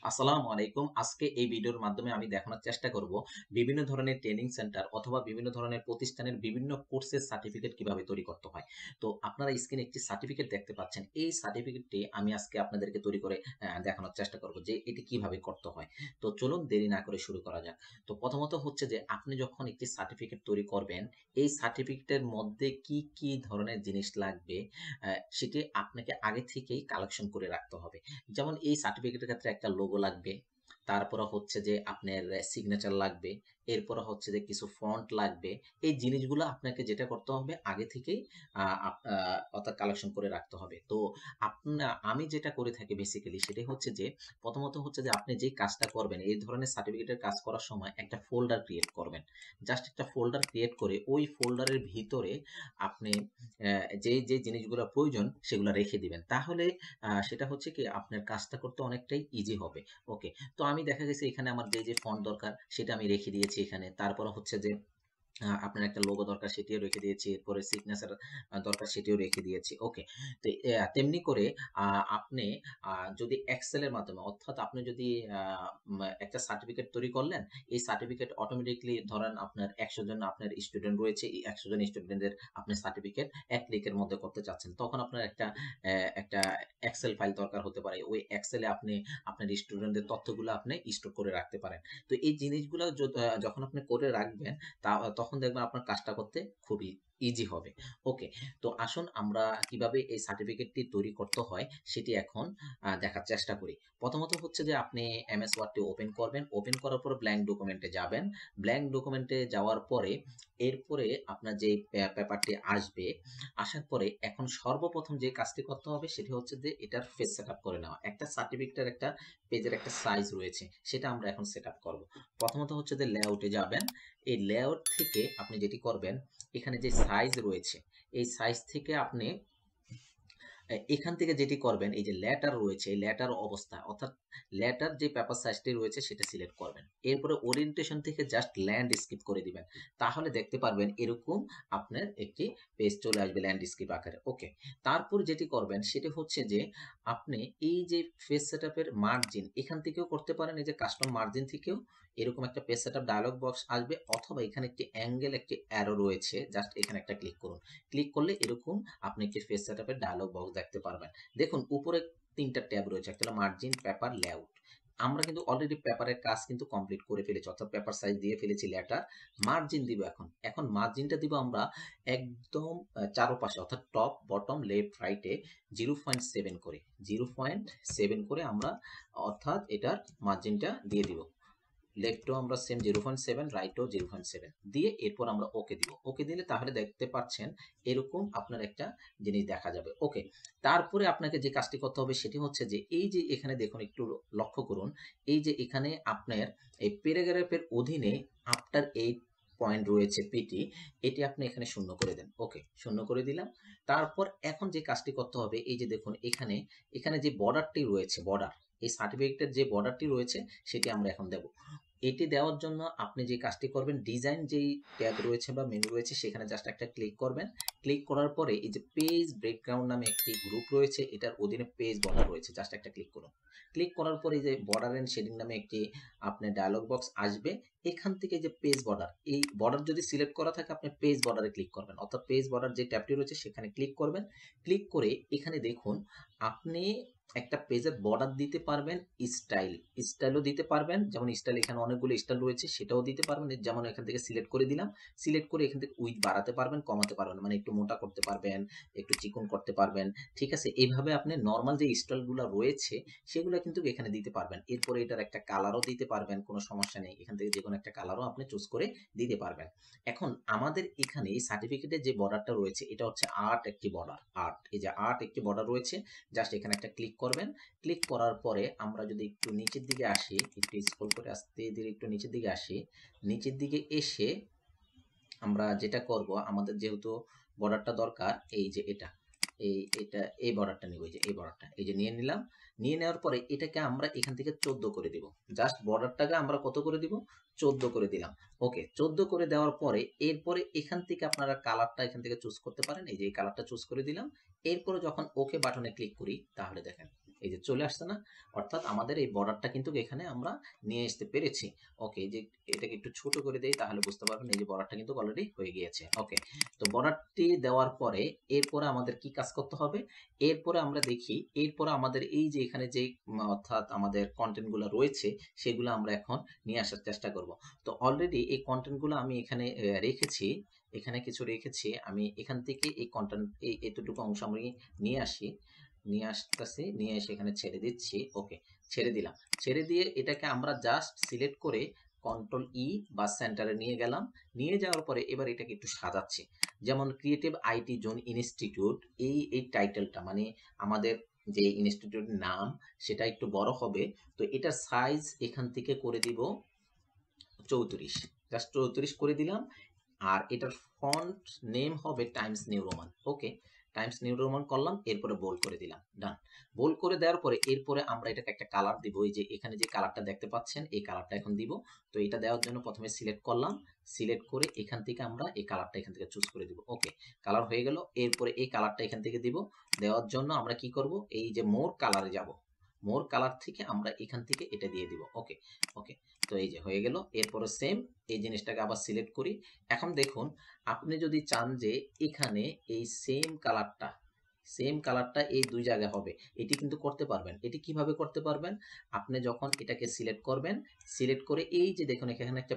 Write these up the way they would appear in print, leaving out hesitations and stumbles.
আসসালামু আলাইকুম। আজকে এই ভিডিওর মাধ্যমে আমি দেখানোর চেষ্টা করব বিভিন্ন ধরনের ট্রেনিং সেন্টার অথবা বিভিন্ন ধরনের প্রতিষ্ঠানের বিভিন্ন কোর্সের সার্টিফিকেট কিভাবে তৈরি করতে হয়। তো আপনারা স্ক্রিনে একটি সার্টিফিকেট দেখতে পাচ্ছেন। এই সার্টিফিকেটটি আমি আজকে আপনাদেরকে তৈরি করে দেখানোর চেষ্টা করব যে এটি কিভাবে করতে হয়। তো চলুন দেরি না করে শুরু করা যাক। তো প্রথমত হচ্ছে যে আপনি যখন একটি সার্টিফিকেট তৈরি করবেন, এই সার্টিফিকেটের মধ্যে কি কি ধরনের জিনিস লাগবে সেটি আপনাকে আগে থেকেই কালেকশন করে রাখতে হবে। যেমন এই সার্টিফিকেটের ক্ষেত্রে একটা লোগো লাগবে, তারপরে হচ্ছে যে আপনার সিগনেচার লাগবে, এরপরে হচ্ছে যে কিছু ফন্ট লাগবে। এই জিনিসগুলো আপনাকে যেটা করতে হবে আগে থেকেই অর্থাৎ কালেকশন করে রাখতে হবে। তো আমি যেটা করে থাকি বেসিক্যালি সেটাই হচ্ছে যে প্রথমত হচ্ছে যে আপনি যে কাজটা করবেন এই ধরনের সার্টিফিকেটের কাজ করার সময় একটা ফোল্ডার ক্রিয়েট করবেন। জাস্ট একটা ফোল্ডার ক্রিয়েট করে ওই ফোল্ডারের ভিতরে আপনি যে জিনিসগুলো প্রয়োজন সেগুলো রেখে দিবেন। তাহলে সেটা হচ্ছে কি আপনার কাজটা করতে অনেকটাই ইজি হবে। ওকে। তো আমি দেখা গেছে এখানে আমার যে ফন্ট দরকার সেটা আমি রেখে দিয়েছি এখানে। তারপরে হচ্ছে যে আপনার একটা লোগো দরকার সেটিও রেখে দিয়েছি। এরপরে সিগনেচার দরকার সেটিও রেখে দিয়েছি। ওকে। তো তেমনি করে আপনি যদি এক্সেল এর মাধ্যমে অর্থাৎ আপনি যদি একটা সার্টিফিকেট তৈরি করলেন, এই সার্টিফিকেট অটোমেটিক্যালি ধরেন আপনার 100 জন আপনার স্টুডেন্ট রয়েছে। এই 100 জন স্টুডেন্টের আপনি সার্টিফিকেট এক ক্লিকের মধ্যে করতে চাচ্ছেন। তখন আপনার একটা এক্সেল ফাইল দরকার হতে পারে। ওই এক্সেলে আপনি আপনার স্টুডেন্টদের তথ্যগুলো আপনি স্টোর করে রাখতে পারেন। তো এই জিনিসগুলো যখন আপনি করে রাখবেন তখন দেখবেন আপনার কাজটা করতে খুবই ইজি হবে। ওকে। তো আসুন আমরা কিভাবে এই সার্টিফিকেটটি তৈরি করতে হয় সেটি এখন দেখার চেষ্টা করি। প্রথমত হচ্ছে যে আপনি এমএস ওয়ার্ডটি ওপেন করবেন। ওপেন করার পর ব্ল্যাঙ্ক ডকুমেন্টে যাবেন। ব্ল্যাঙ্ক ডকুমেন্টে যাওয়ার পরে এরপরে আপনার যে পেপারটি আসবে, আসার পরে এখন সর্বপ্রথম যে কাজটি করতে হবে সেটি হচ্ছে যে এটার পেজ সেট আপ করে নেওয়া। একটা সার্টিফিকেটের একটা পেজের একটা সাইজ রয়েছে, সেটা আমরা এখন সেট আপ করবো। প্রথমত হচ্ছে যে লেআউটে যাবেন। এই লেআউট থেকে আপনি যেটি করবেন, এখানে যে সাইজ রয়েছে এই সাইজ থেকে আপনি এখান থেকে যেটি করবেন, এই যে লেটার রয়েছে এই লেটার অবস্থা অর্থাৎ লেটার যে পেপার সাইজটি রয়েছে সেটা সিলেক্ট করবেন। এরপরে ওরিয়েন্টেশন থেকে জাস্ট ল্যান্ড স্কিপ করে দিবেন। তাহলে দেখতে পারবেন এরকম আপনার একটি পেজ চলে আসবে ল্যান্ডস্কেপ আকারে। ওকে। তারপর যেটি করবেন সেটি হচ্ছে যে আপনি এই যে পেজ সেটআপের মার্জিন এখান থেকেও করতে পারেন, এই যে কাস্টম মার্জিন থেকেও এরকম একটা পেজ সেটআপ ডায়লগ বক্স আসবে, অথবা এখানে একটি অ্যাঙ্গেল একটি অ্যারো রয়েছে, জাস্ট এখানে একটা ক্লিক করুন। ক্লিক করলে এরকম আপনি একটি পেজ সেটআপের ডায়লগ বক্স দেখতে পারবেন। দেখুন উপরে তিনটা ট্যাব রয়েছে, একটা হলো মার্জিন, পেপার, লেআউট। আমরা কিন্তু অলরেডি পেপারের কাজ কিন্তু কমপ্লিট করে ফেলেছি, অর্থাৎ পেপার সাইজ দিয়ে ফেলেছি লেটার। মার্জিন দিব এখন মার্জিনটা দিব আমরা একদম চারপাশে অর্থাৎ টপ বটম লেফট রাইটে 0.7 করে 0.7 করে আমরা অর্থাৎ এটার মার্জিনটা দিয়ে দিব। লেফটও আমরা সেম 0.7, রাইটও 0.7 দিয়ে এরপর আমরা ওকে দিব। ওকে দিলে তাহলে দেখতে পাচ্ছেন এরকম আপনার একটা জিনিস দেখা যাবে। ওকে। তারপরে আপনাকে যে কাজটি করতে হবে সেটি হচ্ছে যে এই যে এখানে দেখুন, একটু লক্ষ্য করুন, এই যে এখানে আপনার এই প্যারাগ্রাফের অধীনে আফটার 8 পয়েন্ট রয়েছে পিটি, এটি আপনি এখানে শূন্য করে দেন। ওকে, শূন্য করে দিলাম। তারপর এখন যে কাজটি করতে হবে, এই যে দেখুন এখানে এখানে যে বর্ডারটি রয়েছে, বর্ডার, এই সার্টিফিকেটের যে বর্ডারটি রয়েছে সেটি আমরা এখন দেব। এটি দেওয়ার জন্য আপনি যে কাজটি করবেন, ডিজাইন যেই ট্যাব রয়েছে বা মেনু রয়েছে সেখানে জাস্ট একটা ক্লিক করবেন। ক্লিক করার পরে এই যে পেজ ব্রেকগ্রাউন্ড নামে একটি গ্রুপ রয়েছে, এটার অধীনে পেজ বর্ডার রয়েছে, জাস্ট একটা ক্লিক করুন। ক্লিক করার পরে এই যে বর্ডার এন্ড শেডিং নামে একটি আপনার ডায়লগ বক্স আসবে। এখান থেকে যে পেজ বর্ডার, এই বর্ডার যদি সিলেক্ট করা থাকে আপনি পেজ বর্ডারে ক্লিক করবেন, অর্থাৎ পেজ বর্ডার যে ট্যাবটি রয়েছে সেখানে ক্লিক করবেন। ক্লিক করে এখানে দেখুন আপনি একটা পেজের বর্ডার দিতে পারবেন, স্টাইলও দিতে পারবেন। যেমন স্টাইল এখানে অনেকগুলো স্টাইল রয়েছে সেটাও দিতে পারবেন। যেমন এখান থেকে সিলেক্ট করে দিলাম। সিলেক্ট করে এখান থেকে উইথ বাড়াতে পারবেন, কমাতে পারবেন, মানে একটু মোটা করতে পারবেন, একটু চিকন করতে পারবেন। ঠিক আছে, এইভাবে আপনি নর্মাল যে স্টাইলগুলো রয়েছে সেগুলো কিন্তু এখানে দিতে পারবেন। এরপরে এটার একটা কালারও দিতে পারবেন, কোনো সমস্যা নেই। এখান থেকে যে কোনো একটা কালারও আপনি চুজ করে দিতে পারবেন। এখন আমাদের এখানে এই সার্টিফিকেটের যে বর্ডারটা রয়েছে এটা হচ্ছে আর্ট একটি বর্ডার। এই যে আর্ট একটি বর্ডার রয়েছে, জাস্ট এখানে একটা ক্লিক করবেন। ক্লিক করার পরে আমরা যদি একটু নিচের দিকে আসি, একটু স্ক্রল করে আস্তে ধীরে একটু নিচের দিকে আসি, নিচের দিকে এসে আমরা যেটা করব, আমাদের যেহেতু বর্ডারটা দরকার, এই যে এই বর্ডারটা নিব, এই যে এই বর্ডারটা এই যে নিয়ে নিলাম। নিয়ে নেওয়ার পরে এটাকে আমরা এখান থেকে 14 করে দিব। জাস্ট বর্ডারটাকে আমরা কত করে দিব, 14 করে দিলাম। ওকে, 14 করে দেওয়ার পরে এরপরে এখান থেকে আপনারা কালারটা এখান থেকে চুজ করতে পারেন। এই যে এই কালারটা চুজ করে দিলাম। এরপরে যখন ওকে বাটনে ক্লিক করি তাহলে দেখেন এই যে চলে আসছে না, অর্থাৎ আমাদের এই বর্ডারটা কিন্তু এখানে আমরা নিয়ে আসতে পেরেছি। ওকে, যে এটাকে একটু ছোট করে দেই তাহলে বুঝতে পারবেন এই যে বর্ডারটা কিন্তু অলরেডি হয়ে গিয়েছে। ওকে, তো বর্ডারটি দেওয়ার পরে এরপরে আমাদের কি কাজ করতে হবে, এরপরে আমরা দেখি এরপরে আমাদের এই যে এখানে যে অর্থাৎ আমাদের কন্টেন্টগুলো রয়েছে সেগুলো আমরা এখন নিয়ে আসার চেষ্টা করব। তো অলরেডি এই কন্টেন্টগুলো আমি এখানে রেখেছি, এখানে কিছু রেখেছি আমি, এখান থেকে এই কন্টেন্ট এই এতটুকু অংশ আমি নিয়ে আসি, নিয়ে আসতেছি, নিয়ে এসে এখানে ছেড়ে দিচ্ছি। ওকে, ছেড়ে দিলাম। ছেড়ে দিয়ে এটাকে আমরা জাস্ট সিলেক্ট করে কন্ট্রোল ই বা সেন্টারে নিয়ে গেলাম। নিয়ে যাওয়ার পরে এবার এটাকে একটু সাজাচ্ছি, যেমন ক্রিয়েটিভ আইটি জোন ইনস্টিটিউট, এই টাইটেলটা মানে আমাদের যে ইনস্টিটিউটের নাম সেটা একটু বড় হবে। তো এটার সাইজ এখান থেকে করে দিব 34, জাস্ট 34 করে দিলাম। আর এটার ফন্ট নেম হবে টাইমস নিউ রোমান। ওকে, টাইমস নিউ রোমান করলাম, এরপরে বোল্ড করে দিলাম, ডান। বোল্ড করে দেওয়ার পরে এরপরে আমরা এটাকে একটা কালার দিব, এই যে এখানে যে কালারটা দেখতে পাচ্ছেন এই কালারটা এখন দিব। তো এটা দেওয়ার জন্য প্রথমে সিলেক্ট করলাম, সিলেক্ট করে এখান থেকে আমরা এই কালারটা এখান থেকে চুজ করে দিব। ওকে, কালার হয়ে গেল। এরপরে এই কালারটা এখান থেকে দিব। দেওয়ার জন্য আমরা কি করব, এই যে মোর কালারে যাব, মোর কালার থেকে আমরা এখান থেকে এটা দিয়ে দিব। ওকে, ওকে, তো এই যে হয়ে গেল। এরপরে সেম এই জিনিসটাকে আবার সিলেক্ট করি। এখন দেখুন, আপনি যদি চান যে এখানে এই সেম কালারটা এই দুই জায়গায় হবে, এটি কিন্তু করতে পারবেন। এটি কিভাবে করতে পারবেন, আপনি যখন এটাকে সিলেক্ট করবেন, সিলেক্ট করে এই যে দেখুন এখানে একটা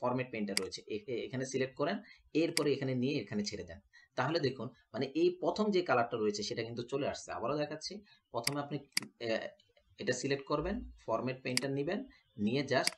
ফরম্যাট পেইন্টার রয়েছে, এখানে সিলেক্ট করেন, এরপরে এখানে নিয়ে এখানে ছেড়ে দেন। তাহলে দেখুন মানে এই প্রথম যে কালারটা রয়েছে সেটা কিন্তু চলে আসছে। আবারও দেখাচ্ছি, প্রথমে আপনি এটা সিলেক্ট করবেন, ফরম্যাট পেইন্টার নেবেন, নিয়ে জাস্ট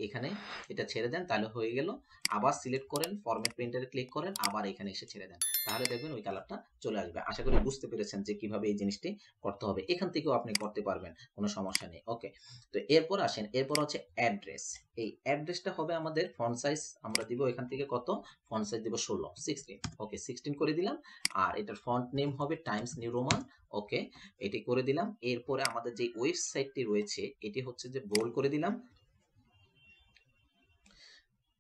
এখানে এটা ছেড়ে দেন, তাহলে হয়ে গেল। আবার সিলেক্ট করেন, ফরম্যাট পেইন্টারে ক্লিক করেন, আবার এখানে এসে ছেড়ে দেন, তাহলে দেখবেন ওই কালারটা চলে আসবে। আশা করি বুঝতে পেরেছেন যে কিভাবে এই জিনিসটি করতে হবে। এখান থেকেও আপনি করতে পারবেন, কোনো সমস্যা নেই। ওকে, তো এরপর আসেন, এরপর হচ্ছে অ্যাড্রেস। এই অ্যাড্রেসটা হবে আমাদের ফন্ট সাইজ আমরা দিব এখান থেকে কত, ফন্ট সাইজ দিব 16। ওকে, 16 করে দিলাম। আর এটার ফন্ট নেম হবে টাইমস নিউ রোমান। ওকে, এটি করে দিলাম। এরপরে আমাদের যে ওয়েবসাইটটি রয়েছে এটি হচ্ছে যে বোল্ড করে দিলাম।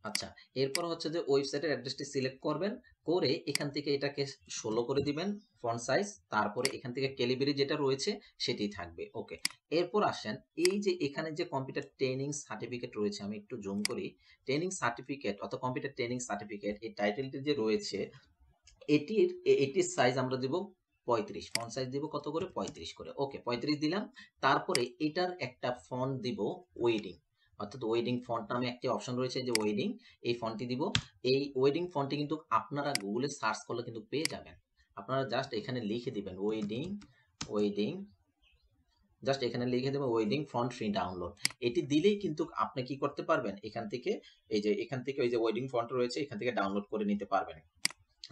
আচ্ছা, এরপর হচ্ছে যে ওয়েবসাইটের অ্যাড্রেসটি সিলেক্ট করবেন, করে এখান থেকে এটাকে 16 করে দিবেন ফন্ট সাইজ। তারপরে এখান থেকে ক্যালিব্রি যেটা রয়েছে সেটি থাকবে। ওকে, এরপর আসেন, এই যে এখানে যে কম্পিউটার ট্রেনিং সার্টিফিকেট রয়েছে, আমি একটু জুম করি, ট্রেনিং সার্টিফিকেট অথবা কম্পিউটার ট্রেনিং সার্টিফিকেট, এই টাইটেলটি যে রয়েছে এটির সাইজ আমরা দিব 35, ফন্ট সাইজ দিব কত করে, 35 করে। ওকে, 35 দিলাম। তারপরে এটার একটা ফন্ট দিব ওয়েডিং, অর্থাৎ ওয়েডিং ফন্ট নামে একটি অপশন রয়েছে যে ওয়েডিং, এই ফন্টটি দিব। এই ওয়েডিং ফন্টটি কিন্তু আপনারা গুগলে সার্চ করলে কিন্তু পেয়ে যাবেন। আপনারা জাস্ট এখানে লিখে দিবেন ওয়েডিং, জাস্ট এখানে লিখে দেবেন ওয়েডিং ফন্ট ফ্রি ডাউনলোড। এটি দিলেই কিন্তু আপনি কি করতে পারবেন, এখান থেকে এখান থেকে ওই যে ওয়েডিং ফন্ট রয়েছে এখান থেকে ডাউনলোড করে নিতে পারবেন।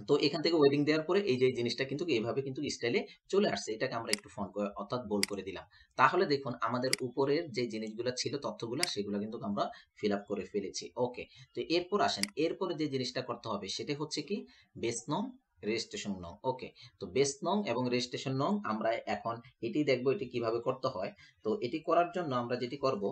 তো এখান থেকে ওয়েডিং দেওয়ার পরে এই যে জিনিসটা কিন্তু এইভাবে কিন্তু স্টাইলে চলে আসছে। এটাকে আমরা একটু ফন্ট করে অর্থাৎ বোল্ড করে দিলাম। তাহলে দেখুন আমাদের উপরের যে জিনিসগুলো ছিল তথ্যগুলো সেগুলো কিন্তু আমরা ফিল আপ করে ফেলেছি। ওকে, তো এরপর আসেন, এরপরে যে জিনিসটা করতে হবে সেটা হচ্ছে কি বেস নং, রেজিস্ট্রেশন নং। ওকে, তো বেস নং এবং রেজিস্ট্রেশন নং আমরা এখন এটি দেখবো এটি কিভাবে করতে হয়। তো এটি করার জন্য আমরা যেটি করব,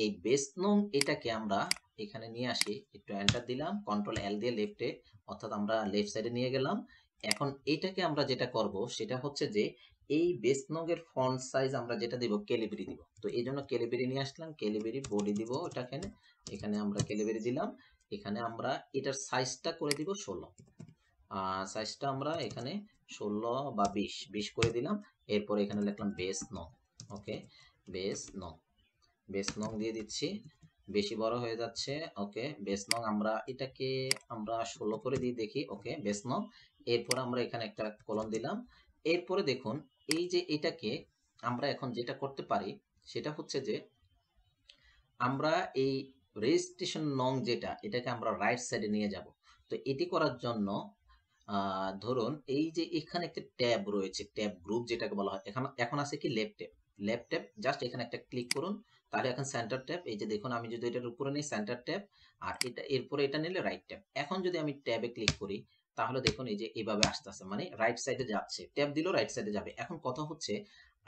এই বেস নং এটাকে আমরা এখানে নিয়ে আসি, একটু এন্টার দিলাম, কন্ট্রোল এল দিয়ে লেফটে, অর্থাৎ আমরা লেফট সাইডে নিয়ে গেলাম। এখন এটাকে আমরা যেটা করব সেটা হচ্ছে যে এই বেস নং এর ফন্ট সাইজ আমরা যেটা দিব ক্যালিব্রি দিব। তো এই জন্য ক্যালিব্রি নিয়ে আসলাম, ক্যালিব্রি বডি দিব এটাকে, এখানে আমরা ক্যালিব্রি দিলাম। এখানে আমরা এটার সাইজটা করে দিব 16, সাইজটা আমরা এখানে 16 বা 20 করে দিলাম। এরপর এখানে লিখলাম বেস নং। ওকে, বেস নং দিয়ে দিচ্ছি, বেশি বড় হয়ে যাচ্ছে। ওকে, বেস নং আমরা এটাকে আমরা 16 করে দিয়ে দেখি। ওকে, বেস নং। এরপর আমরা এখানে একটা কলম দিলাম। এরপরে দেখুন এই যে এটাকে আমরা এখন যেটা করতে পারি সেটা হচ্ছে যে আমরা এই রেজিস্ট্রেশন নং যেটা এটাকে আমরা রাইট সাইডে নিয়ে যাব। তো এটি করার জন্য ধরুন এই যে এখানে একটা ট্যাব রয়েছে, ট্যাব গ্রুপ যেটাকে বলা হয়, এখন আছে কি লেফট ট্যাব, জাস্ট এখানে একটা ক্লিক করুন, তাহলে এখন সেন্টার ট্যাব। এই যে দেখুন আমি যদি এটার উপরে নিই সেন্টার ট্যাব, আর এটা এরপরে এটা নিলে রাইট ট্যাব। এখন যদি আমি ট্যাবে ক্লিক করি তাহলে দেখুন এই যে এইভাবে আসতেছে, মানে রাইট সাইডে যাচ্ছে, ট্যাব দিলেও রাইট সাইডে যাবে। এখন কথা হচ্ছে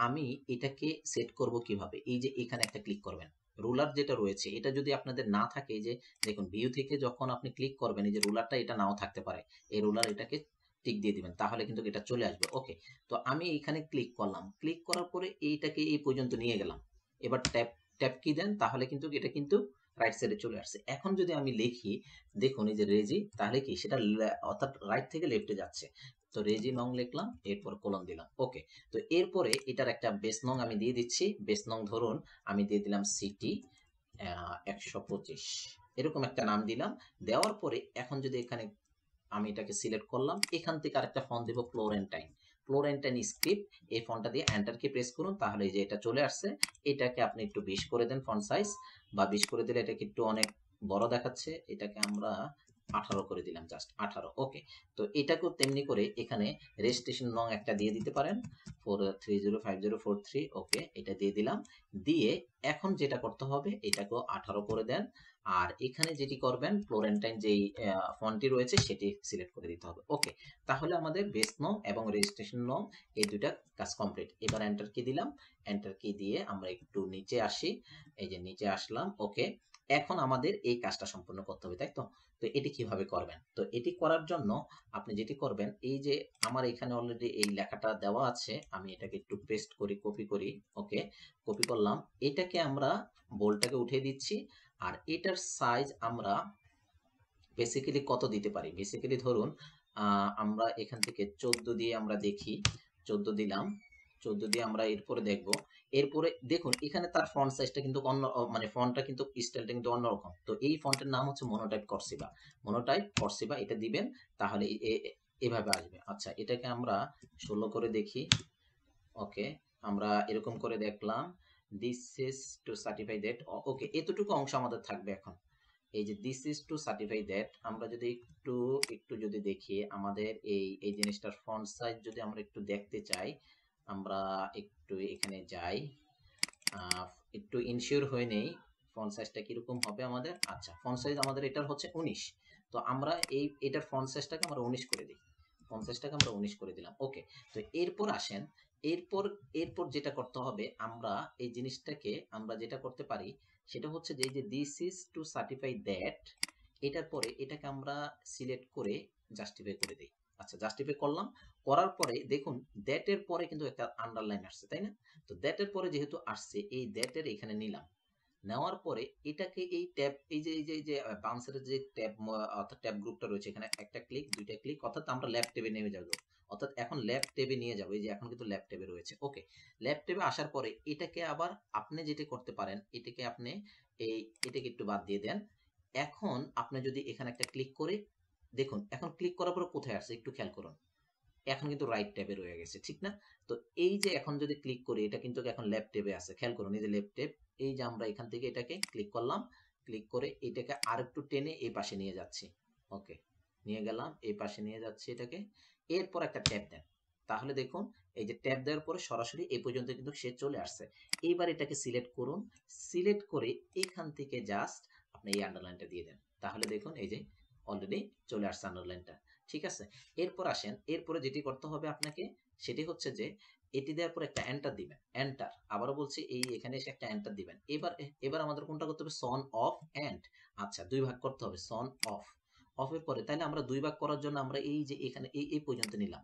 আমি এটাকে সেট করব কিভাবে, এই যে এখানে একটা ক্লিক করবেন, রুলার যেটা রয়েছে এটা যদি আপনাদের না থাকে, এই যে দেখুন ভিউ থেকে যখন আপনি ক্লিক করবেন এই যে রুলারটা এটা নাও থাকতে পারে, এই রুলার এটাকে টিক দিয়ে দিবেন, তাহলে কিন্তু এটা চলে আসবে। ওকে, তো আমি এখানে ক্লিক করলাম, ক্লিক করার পরে এইটাকে এই পর্যন্ত নিয়ে গেলাম। এবার ট্যাপ ট্যাপ কি দেন, তাহলে কিন্তু এটা কিন্তু রাইট সাইডে চলে আসছে। এখন যদি আমি লিখি, দেখুন এই যে রেজি, তাহলে কি সেটা অর্থাৎ রাইট থেকে লেফটে যাচ্ছে। তো রেজি নং লিখলাম, এরপর কোলন দিলাম। ওকে, তো এরপরে এটার একটা বেস নং আমি দিয়ে দিচ্ছি। বেস নং ধরুন আমি দিয়ে দিলাম সিটি 125, এরকম একটা নাম দিলাম। দেওয়ার পরে এখন যদি এখানে আমি এটাকে সিলেক্ট করলাম, এখান থেকে আরেকটা ফন্ট দেব ফ্লোরেন্টাইন, ফ্লোরেন্টাইন স্ক্রিপ্ট। এই ফন্টটা দিয়ে এন্টার কি প্রেস করুন, তাহলে এই যে এটা চলে আসছে। এটাকে আপনি একটু 20 করে দেন ফন্ট সাইজ, বা 20 করে দিলে এটাকে একটু অনেক বড় দেখাচ্ছে। এটাকে আমরা 18 করে দিলাম, জাস্ট 18। ওকে, তো এটাকেও তেমনি করে এখানে রেজিস্ট্রেশন নং একটা দিয়ে দিতে পারেন, 4305043। ওকে, এটা দিয়ে দিলাম। দিয়ে এখন যেটা করতে হবে, এটাকেও 18 করে দেন। আর এখানে যেটি করবেন, ফ্লোরেন্টাইন যেই ফন্টটি রয়েছে সেটি সিলেক্ট করে দিতে হবে। ওকে, তাহলে আমাদের বেস নং এবং রেজিস্ট্রেশন নং এই দুইটা কাজ কমপ্লিট। এবার এন্টার কি দিলাম, এন্টার কি দিয়ে আমরা একটু নিচে আসি, এই যে নিচে আসলাম। ওকে, এখন আমাদের এই কাজটা সম্পূর্ণ করতে হবে, তাই তো? তো এটি কিভাবে করবেন, তো এটি করার জন্য আপনি যেটি করবেন, এই যে আমার এখানে অলরেডি এই লেখাটা দেওয়া আছে, আমি এটাকে একটু পেস্ট করি, কপি করি। ওকে, কপি করলাম। এটাকে আমরা বোল্ডটাকে উঠিয়ে দিচ্ছি। আর এটার সাইজ আমরা বেসিক্যালি কত দিতে পারি, বেসিক্যালি ধরুন আমরা এখান থেকে 14 দিয়ে আমরা দেখি, 14 দিলাম। 14 দিয়ে আমরা এরপরে দেখব। এরপরে দেখুন এখানে তার ফন্ট সাইজটা কিন্তু অন্য, মানে ফন্টটা কিন্তু স্টাইলটা কিন্তু অন্যরকম। তো এই ফন্টের নাম হচ্ছে মনোটাইপ কর্সিভা, মনোটাইপ কর্সিভা, এটা দিবেন, তাহলে এভাবে আসবে। আচ্ছা, এটাকে আমরা 16 করে দেখি। ওকে, আমরা এরকম করে দেখলাম, this is to certify that. Okay, এতটুকু অংশ আমাদের থাকবে এখন। এই যে this is to certify that, আমরা যদি একটু একটু যদি দেখি আমাদের এই এই জিনিসটার ফন্ট সাইজ যদি আমরা একটু দেখতে চাই, আমরা একটু এখানে যাই, একটু ইনশিওর হয়ে নেই ফন্ট সাইজটা কিরকম হবে আমাদের। আচ্ছা, ফন্ট সাইজ আমাদের এটার হচ্ছে 19। তো আমরা এটার ফন্ট সাইজটাকে আমরা 19 করে দিই, ফন্ট সাইজটাকে আমরা 19 করে দিলাম। ওকে, তো এরপর আসেন, এরপর এরপর যেটা করতে হবে, আমরা এই জিনিসটাকে আমরা যেটা করতে পারি সেটা হচ্ছে যে এই যে this is to certify that, এটার পরে এটাকে আমরা সিলেক্ট করে জাস্টিফাই করে দিই। আচ্ছা, জাস্টিফাই করলাম, করার পরে দেখুন দ্যাট এর পরে কিন্তু একটা আন্ডারলাইন আসছে, তাই না? তো দ্যাট এর পরে যেহেতু আসছে, এই দ্যাট এর এখানে নিলাম। নেওয়ার পরে এটাকে এই ট্যাব, এই যে বাউন্সারের যে ট্যাব, অর্থাৎ ট্যাব গ্রুপটা রয়েছে, এখানে একটা ক্লিক, দুইটা ক্লিক, অর্থাৎ আমরা ল্যাব ট্যাবে নেমে যাব, অর্থাৎ এখন ল্যাব ট্যাবে নিয়ে যাবো। এই যে এখন কিন্তু ল্যাব ট্যাবে রয়েছে। ওকে, ল্যাব ট্যাবে আসার পরে এটাকে আবার আপনি যেটা করতে পারেন, এটাকে আপনি এই এটাকে একটু বাদ দিয়ে দেন। এখন আপনি যদি এখানে একটা ক্লিক করে দেখুন, এখন ক্লিক করার পরে কোথায় আসছে একটু খেয়াল করুন, এখন কিন্তু রাইট ট্যাবে রয়ে গেছে, ঠিক না? তো এই যে এখন যদি ক্লিক করি, এটা কিন্তু এখন লেফট ট্যাবে আছে, খেয়াল করুন এই যে লেফট ট্যাব। এই যে আমরা এখান থেকে এটাকে ক্লিক করলাম, ক্লিক করে এটাকে আরেকটু টেনে এই পাশে নিয়ে যাচ্ছি। ওকে, নিয়ে গেলাম, এই পাশে নিয়ে যাচ্ছি এটাকে। এরপর একটা ট্যাব দেন, তাহলে দেখুন এই যে ট্যাব দেওয়ার পরে সরাসরি এই পর্যন্ত কিন্তু সে চলে আসছে। এইবার এটাকে সিলেক্ট করুন, সিলেক্ট করে এখান থেকে জাস্ট আপনি এই আন্ডারলাইনটা দিয়ে দেন, তাহলে দেখুন এই যে অলরেডি চলে আসছে আন্ডারলাইনটা। ঠিক আছে, এরপর আসেন, এরপরে যেটি করতে হবে আপনাকে সেটি হচ্ছে যে এটি দেওয়ার পর একটা এন্টার দিবেন, এন্টার, আবারও বলছি এই এখানে এসে একটা এন্টার দিবেন। এবার এবার আমাদের কোনটা করতে হবে, সন অফ এন্ড। আচ্ছা, দুই ভাগ করতে হবে, সন অফ, অফের পরে তাহলে আমরা দুই ভাগ করার জন্য আমরা এই যে এখানে এই পর্যন্ত নিলাম,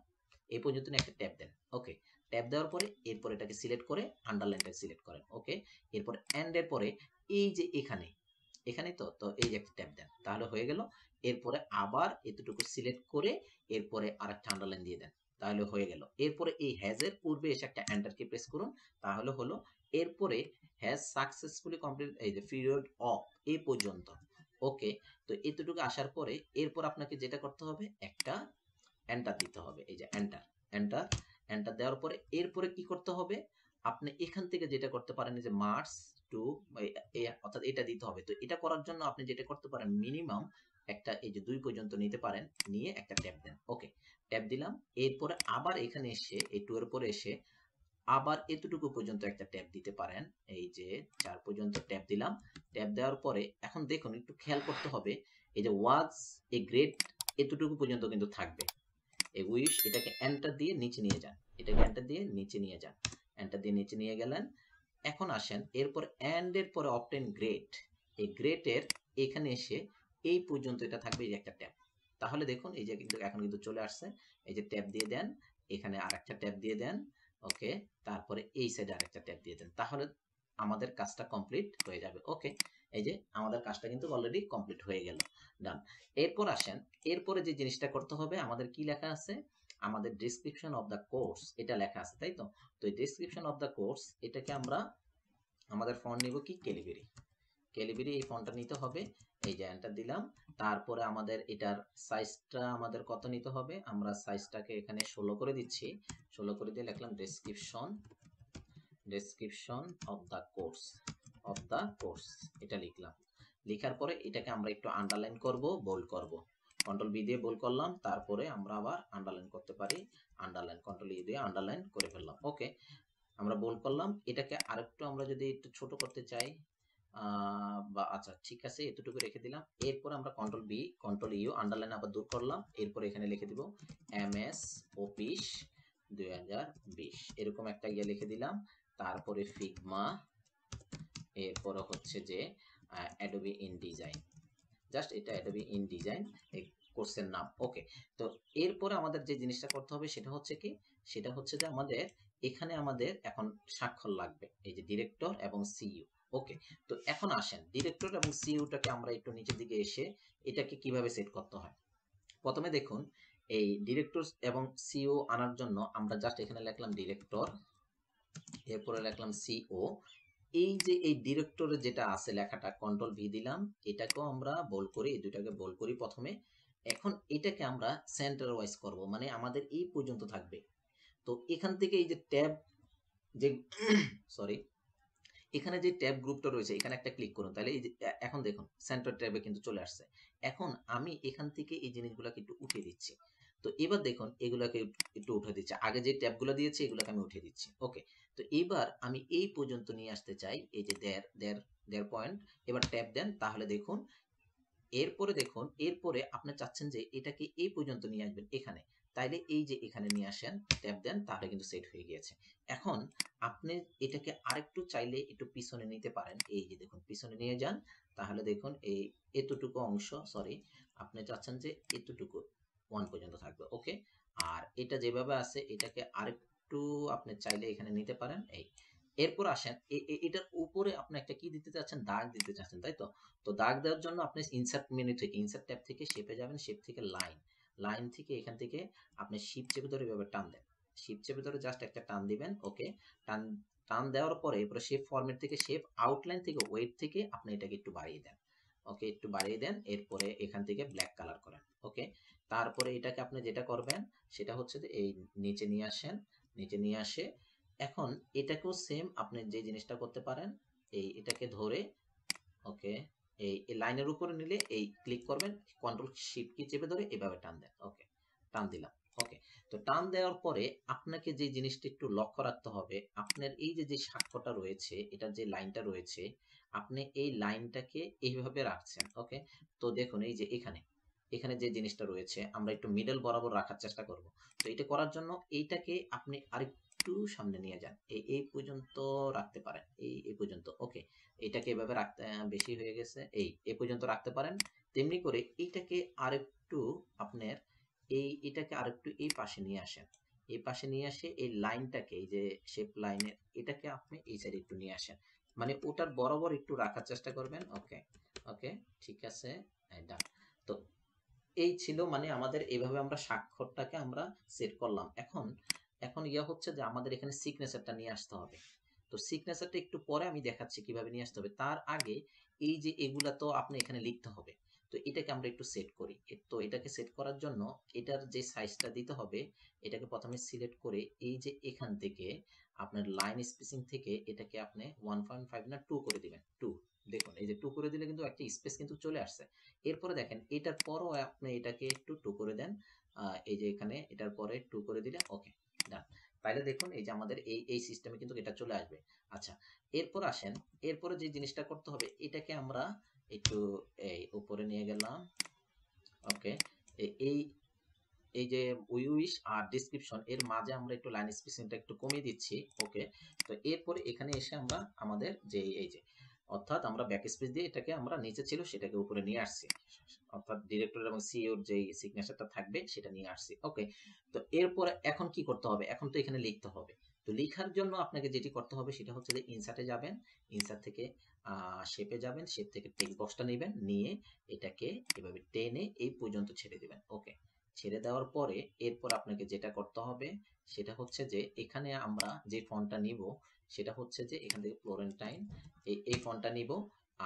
এই পর্যন্ত নিয়ে একটা ট্যাব দেন। ওকে, ট্যাব দেওয়ার পরে এরপর এটাকে সিলেক্ট করে আন্ডারলাইনটা সিলেক্ট করেন। ওকে, এরপর এন্ড এর পরে এই যে এখানে এখানে তো তো এই যে একটা ট্যাব দেন, তাহলে হয়ে গেল। এরপরে আবার এতটুকু সিলেক্ট করে এরপরে আরেকটা আন্ডারলাইন দিয়ে দেন, তাহলে হয়ে গেল। এরপরে এই হ্যাজের পূর্বে এসে একটা এন্টার কি প্রেস করুন, তাহলে হলো। এরপরে হ্যাজ সাকসেসফুলি কমপ্লিট এই যে পিরিয়ড অফ এই পর্যন্ত। ওকে, তো এতটুকু আসার পরে এরপর আপনাকে যেটা করতে হবে, একটা এন্টার দিতে হবে, এই যে এন্টার, এন্টার, এন্টার দেওয়ার পরে এরপরে কি করতে হবে, আপনি এখান থেকে যেটা করতে পারেন যে মার্চ টু, অর্থাৎ এটা দিতে হবে। তো এটা করার জন্য আপনি যেটা করতে পারেন, মিনিমাম একটা এই যে 2 পর্যন্ত নিতে পারেন, নিয়ে একটা ট্যাব দেন। ওকে, ট্যাব দিলাম। এরপরে আবার এখানে এসে এই 2 এর পরে এসে আবার এতটুকু পর্যন্ত একটা ট্যাব দিতে পারেন, এই যে 4 পর্যন্ত ট্যাব দিলাম। ট্যাব দেওয়ার পরে এখন দেখুন একটু খেয়াল করতে হবে, এই যে ওয়াজ এ গ্রেট এতটুকু পর্যন্ত কিন্তু থাকবে। এই উইশ, এটাকে এন্টার দিয়ে নিচে নিয়ে যান, এটাকে এন্টার দিয়ে নিচে নিয়ে যান, এন্টার দিয়ে নিচে নিয়ে গেলেন। এখন আসেন, এরপর এন্ড এর পরে অবটেন গ্রেট, এই গ্রেটের এখানে এসে এই পর্যন্ত এটা থাকবে, এই একটা ট্যাব। তাহলে দেখুন এই যে কিন্তু এখন কিন্তু চলে আসছে, এই যে ট্যাব দিয়ে দেন, এখানে আরেকটা ট্যাব দিয়ে দেন, ওকে, তারপরে এই সাইডে আরেকটা ট্যাব দিয়ে দেন, তাহলে আমাদের কাজটা কমপ্লিট হয়ে যাবে। ওকে, এই যে আমাদের কাজটা কিন্তু অলরেডি কমপ্লিট হয়ে গেল, ডান। এরপর আসেন, এরপরে যে জিনিসটা করতে হবে, আমাদের কি লেখা আছে, আমাদের ডেসক্রিপশন অফ দ্য কোর্স এটা লেখা আছে, তাই তো। তো এই ডেসক্রিপশন অফ দ্য কোর্স এটাকে আমরা আমাদের ফন্ট নিব কি, ক্যালিব্রি, ক্যালিব্রি এই ফন্টটা নিতে হবে। এই যে এন্টার দিলাম, তারপরে আমাদের এটার সাইজটা আমাদের কত নিতে হবে, আমরা সাইজটাকে এখানে 16 করে দিচ্ছি, 16 করে দিয়ে লিখলাম ডেসক্রিপশন অফ দ্য কোর্স এটা লিখলাম। লেখার পরে এটাকে আমরা একটু আন্ডারলাইন করব, বোল্ড করব, কন্ট্রোল বি দিয়ে বোল্ড করলাম, তারপরে আমরা আবার আন্ডারলাইন করতে পারি, আন্ডারলাইন কন্ট্রোল ই দিয়ে আন্ডারলাইন করে ফেললাম। ওকে, আমরা বোল্ড করলাম, এটাকে আরেকটু আমরা যদি একটু ছোট করতে চাই, বা আচ্ছা ঠিক আছে এতটুকু রেখে দিলাম। এরপর আমরা control B control U underline আবার দূর করলাম, এরপর এখানে লিখে দিব এমএস অফিস 2020 এরকম একটা ইয়ে লিখে দিলাম, তারপরে ফিগমা, এরপরে হচ্ছে যে অ্যাডোবি ইনডিজাইন, জাস্ট এটা অ্যাডোবি ইনডিজাইন এই কোর্সের নাম। ওকে, তো এরপরে আমাদের যে জিনিসটা করতে হবে সেটা হচ্ছে কি, সেটা হচ্ছে যে আমাদের এখানে আমাদের এখন স্বাক্ষর লাগবে, এই যে ডিরেক্টর এবং সিইও। ওকে, তো এখন আসেন ডিরেক্টর এবং সিইওটাকে আমরা একটু নিচের দিকে এসে এটাকে কিভাবে সেট করতে হয়। প্রথমে দেখুন, এই ডিরেক্টর এবং সিইও আনার জন্য আমরা জাস্ট এখানে লিখলাম ডিরেক্টর, এরপরে লিখলাম সিও, এই যে এই ডিরেক্টরে যেটা আছে লেখাটা কন্ট্রোল ভি দিলাম, এটাকেও আমরা বোল্ড করি, এই দুটাকে বোল্ড করি প্রথমে। এখন এটাকে আমরা সেন্টার ওয়াইজ করব, মানে আমাদের এই পর্যন্ত থাকবে। তো এখান থেকে এই যে ট্যাব, যে সরি, এখানে যে ট্যাব গ্রুপটা রয়েছে এখানে একটা ক্লিক করুন, তাহলে এই যে এখন দেখুন সেন্টার ট্যাবে কিন্তু চলে আসছে। এখন আমি এখান থেকে এই জিনিসগুলোকে একটু উঠিয়ে দিচ্ছি। তো এবার দেখুন এগুলাকে একটু উঠে দিচ্ছে, আগে যে ট্যাবগুলো দিয়েছি এগুলোকে আমি উঠিয়ে দিচ্ছি। ওকে, তো এবার আমি এই পর্যন্ত নিয়ে আসতে চাই, এই যে দেড় পয়েন্ট, এবার ট্যাব দেন, তাহলে দেখুন এরপরে দেখুন, এরপরে আপনি চাচ্ছেন যে এটাকে এই পর্যন্ত নিয়ে আসবেন এখানে, তাইলে এই যে এখানে নিয়ে আসেন, ট্যাব দেন, তাহলে কিন্তু সেট হয়ে গিয়েছে। এখন আপনি এটাকে আরেকটু চাইলে একটু পিছনে নিতে পারেন, এই যে দেখুন পিছনে নিয়ে যান, তাহলে দেখুন এই এতটুকু অংশ, সরি, আপনি চাচ্ছেন যে এতটুকু 1 পর্যন্ত থাকবে। ওকে, আর এটা যেভাবে আছে এটাকে আরেকটু আপনি চাইলে এখানে নিতে পারেন। এই এরপর আসেন এটার উপরে আপনি একটা কি দিতে চাচ্ছেন, দাগ দিতে চাচ্ছেন, তাই তো। তো দাগ দেওয়ার জন্য আপনি ইনসার্ট মেনু থেকে, ইনসার্ট ট্যাব থেকে শেপে যাবেন, শেপ থেকে লাইন, লাইন থেকে এখান থেকে আপনি শিপ চেপে ধরে এভাবে টান দেন, শিপ চেপে ধরে জাস্ট একটা টান দিবেন। ওকে, টান টান দেওয়ার পরে এরপরে শেপ ফরম্যাট থেকে, শেপ আউটলাইন থেকে, ওয়েট থেকে আপনি এটাকে একটু বাড়িয়ে দেন। ওকে, একটু বাড়িয়ে দেন, এরপরে এখান থেকে ব্ল্যাক কালার করেন। ওকে, তারপরে এটাকে আপনি যেটা করবেন সেটা হচ্ছে যে এই নিচে নিয়ে আসেন, নিচে নিয়ে আসে, এখন এটাকেও সেম আপনি যে জিনিসটা করতে পারেন, এই এটাকে ধরে, ওকে, এই লাইনের উপরে নিলে এই ক্লিক করবেন, কন্ট্রোল শিফট কি চেপে ধরে এভাবে টান দেন। ওকে, টান দিলাম। ওকে, তো টান দেওয়ার পরে আপনাকে যে জিনিসটা একটু লক্ষ্য রাখতে হবে, আপনার এই যে যে স্বাক্ষরটা রয়েছে, এটার যে লাইনটা রয়েছে, আপনি এই লাইনটাকে এইভাবে রাখছেন। ওকে, তো দেখুন এই যে এখানে, এখানে যে জিনিসটা রয়েছে আমরা একটু মিডল বরাবর রাখার চেষ্টা করব। তো এটা করার জন্য এইটাকে আপনি আরেকটু সামনে নিয়ে যান, এই পর্যন্ত রাখতে পারেন, এই পর্যন্ত। ওকে, এটাকে এভাবে রাখতে বেশি হয়ে গেছে, এই পর্যন্ত রাখতে পারেন। তেমনি করে এইটাকে আরেকটু আপনার এটাকে আরেকটু এই পাশে নিয়ে আসেন, এই পাশে নিয়ে আসে এই লাইনটাকে, এই যে শেপ লাইনের এটাকে আপনি এই সাইডে একটু নিয়ে আসেন, মানে ওটার বরাবর একটু রাখার চেষ্টা করবেন। ওকে, ওকে, ঠিক আছে, ডান। তো এই ছিল, মানে আমাদের এইভাবে আমরা স্বাক্ষরটাকে আমরা সেট করলাম। এখন এখন ইয়া হচ্ছে যে আমাদের এখানে সিগনেচারটা নিয়ে আসতে হবে। তো সিগনেচারটা একটু পরে আমি দেখাচ্ছি কিভাবে নিয়ে আসতে হবে, তার আগে এই যে এগুলা তো আপনি এখানে লিখতে হবে। তো এটাকে আমরা একটু সেট করি। তো এটাকে সেট করার জন্য এটার যে সাইজটা দিতে হবে, এটাকে প্রথমে সিলেক্ট করে এই যে এখান থেকে আপনার লাইন স্পেসিং থেকে এটাকে আপনি 1.5 না 2 করে দিবেন, 2। দেখুন এই যে 2 করে দিলে কিন্তু একটা স্পেস কিন্তু চলে আসছে। এরপরে দেখেন এটার পরও আপনি এটাকে একটু 2 করে দেন, এই যে এখানে এটার পরে 2 করে দিলে, ওকে, ডান। তাইলে দেখুন এই যে আমাদের এই সিস্টেমে কিন্তু এটা চলে আসবে। আচ্ছা, এরপর আসেন, এরপরে যে জিনিসটা করতে হবে এটাকে আমরা একটু এই উপরে নিয়ে গেলাম। ওকে, এই এই যে উইশ আর ডেসক্রিপশন এর মাঝে আমরা একটু লাইন স্পেসিংটা একটু কমিয়ে দিচ্ছি। ওকে, তো এরপরে এখানে এসে আমরা আমাদের যে এই যে অর্থাৎ আমরা ব্যাকস্পেস দিয়ে এটাকে আমরা নিচে ছিল সেটাকে উপরে নিয়ে আসছি, অর্থাৎ ডিরেক্টর এবং সিইওর যে সিগনেচারটা থাকবে সেটা নিয়ে আসছি। ওকে, তো এরপরে এখন কি করতে হবে, এখন তো এখানে লিখতে হবে। তো লেখার জন্য আপনাকে যেটি করতে হবে সেটা হচ্ছে যে ইনসার্টে যাবেন, ইনসার্ট থেকে শেপে যাবেন, শেপ থেকে টেক্সট বক্সটা নেবেন, নিয়ে এটাকে এভাবে টেনে এই পর্যন্ত ছেড়ে দিবেন। ওকে, ছেড়ে দেওয়ার পরে এরপর আপনাকে যেটা করতে হবে সেটা হচ্ছে যে এখানে আমরা যে ফন্টটা নিব সেটা হচ্ছে যে এখান থেকে ফ্লোরেন্টাইন এই ফন্টটা নিব।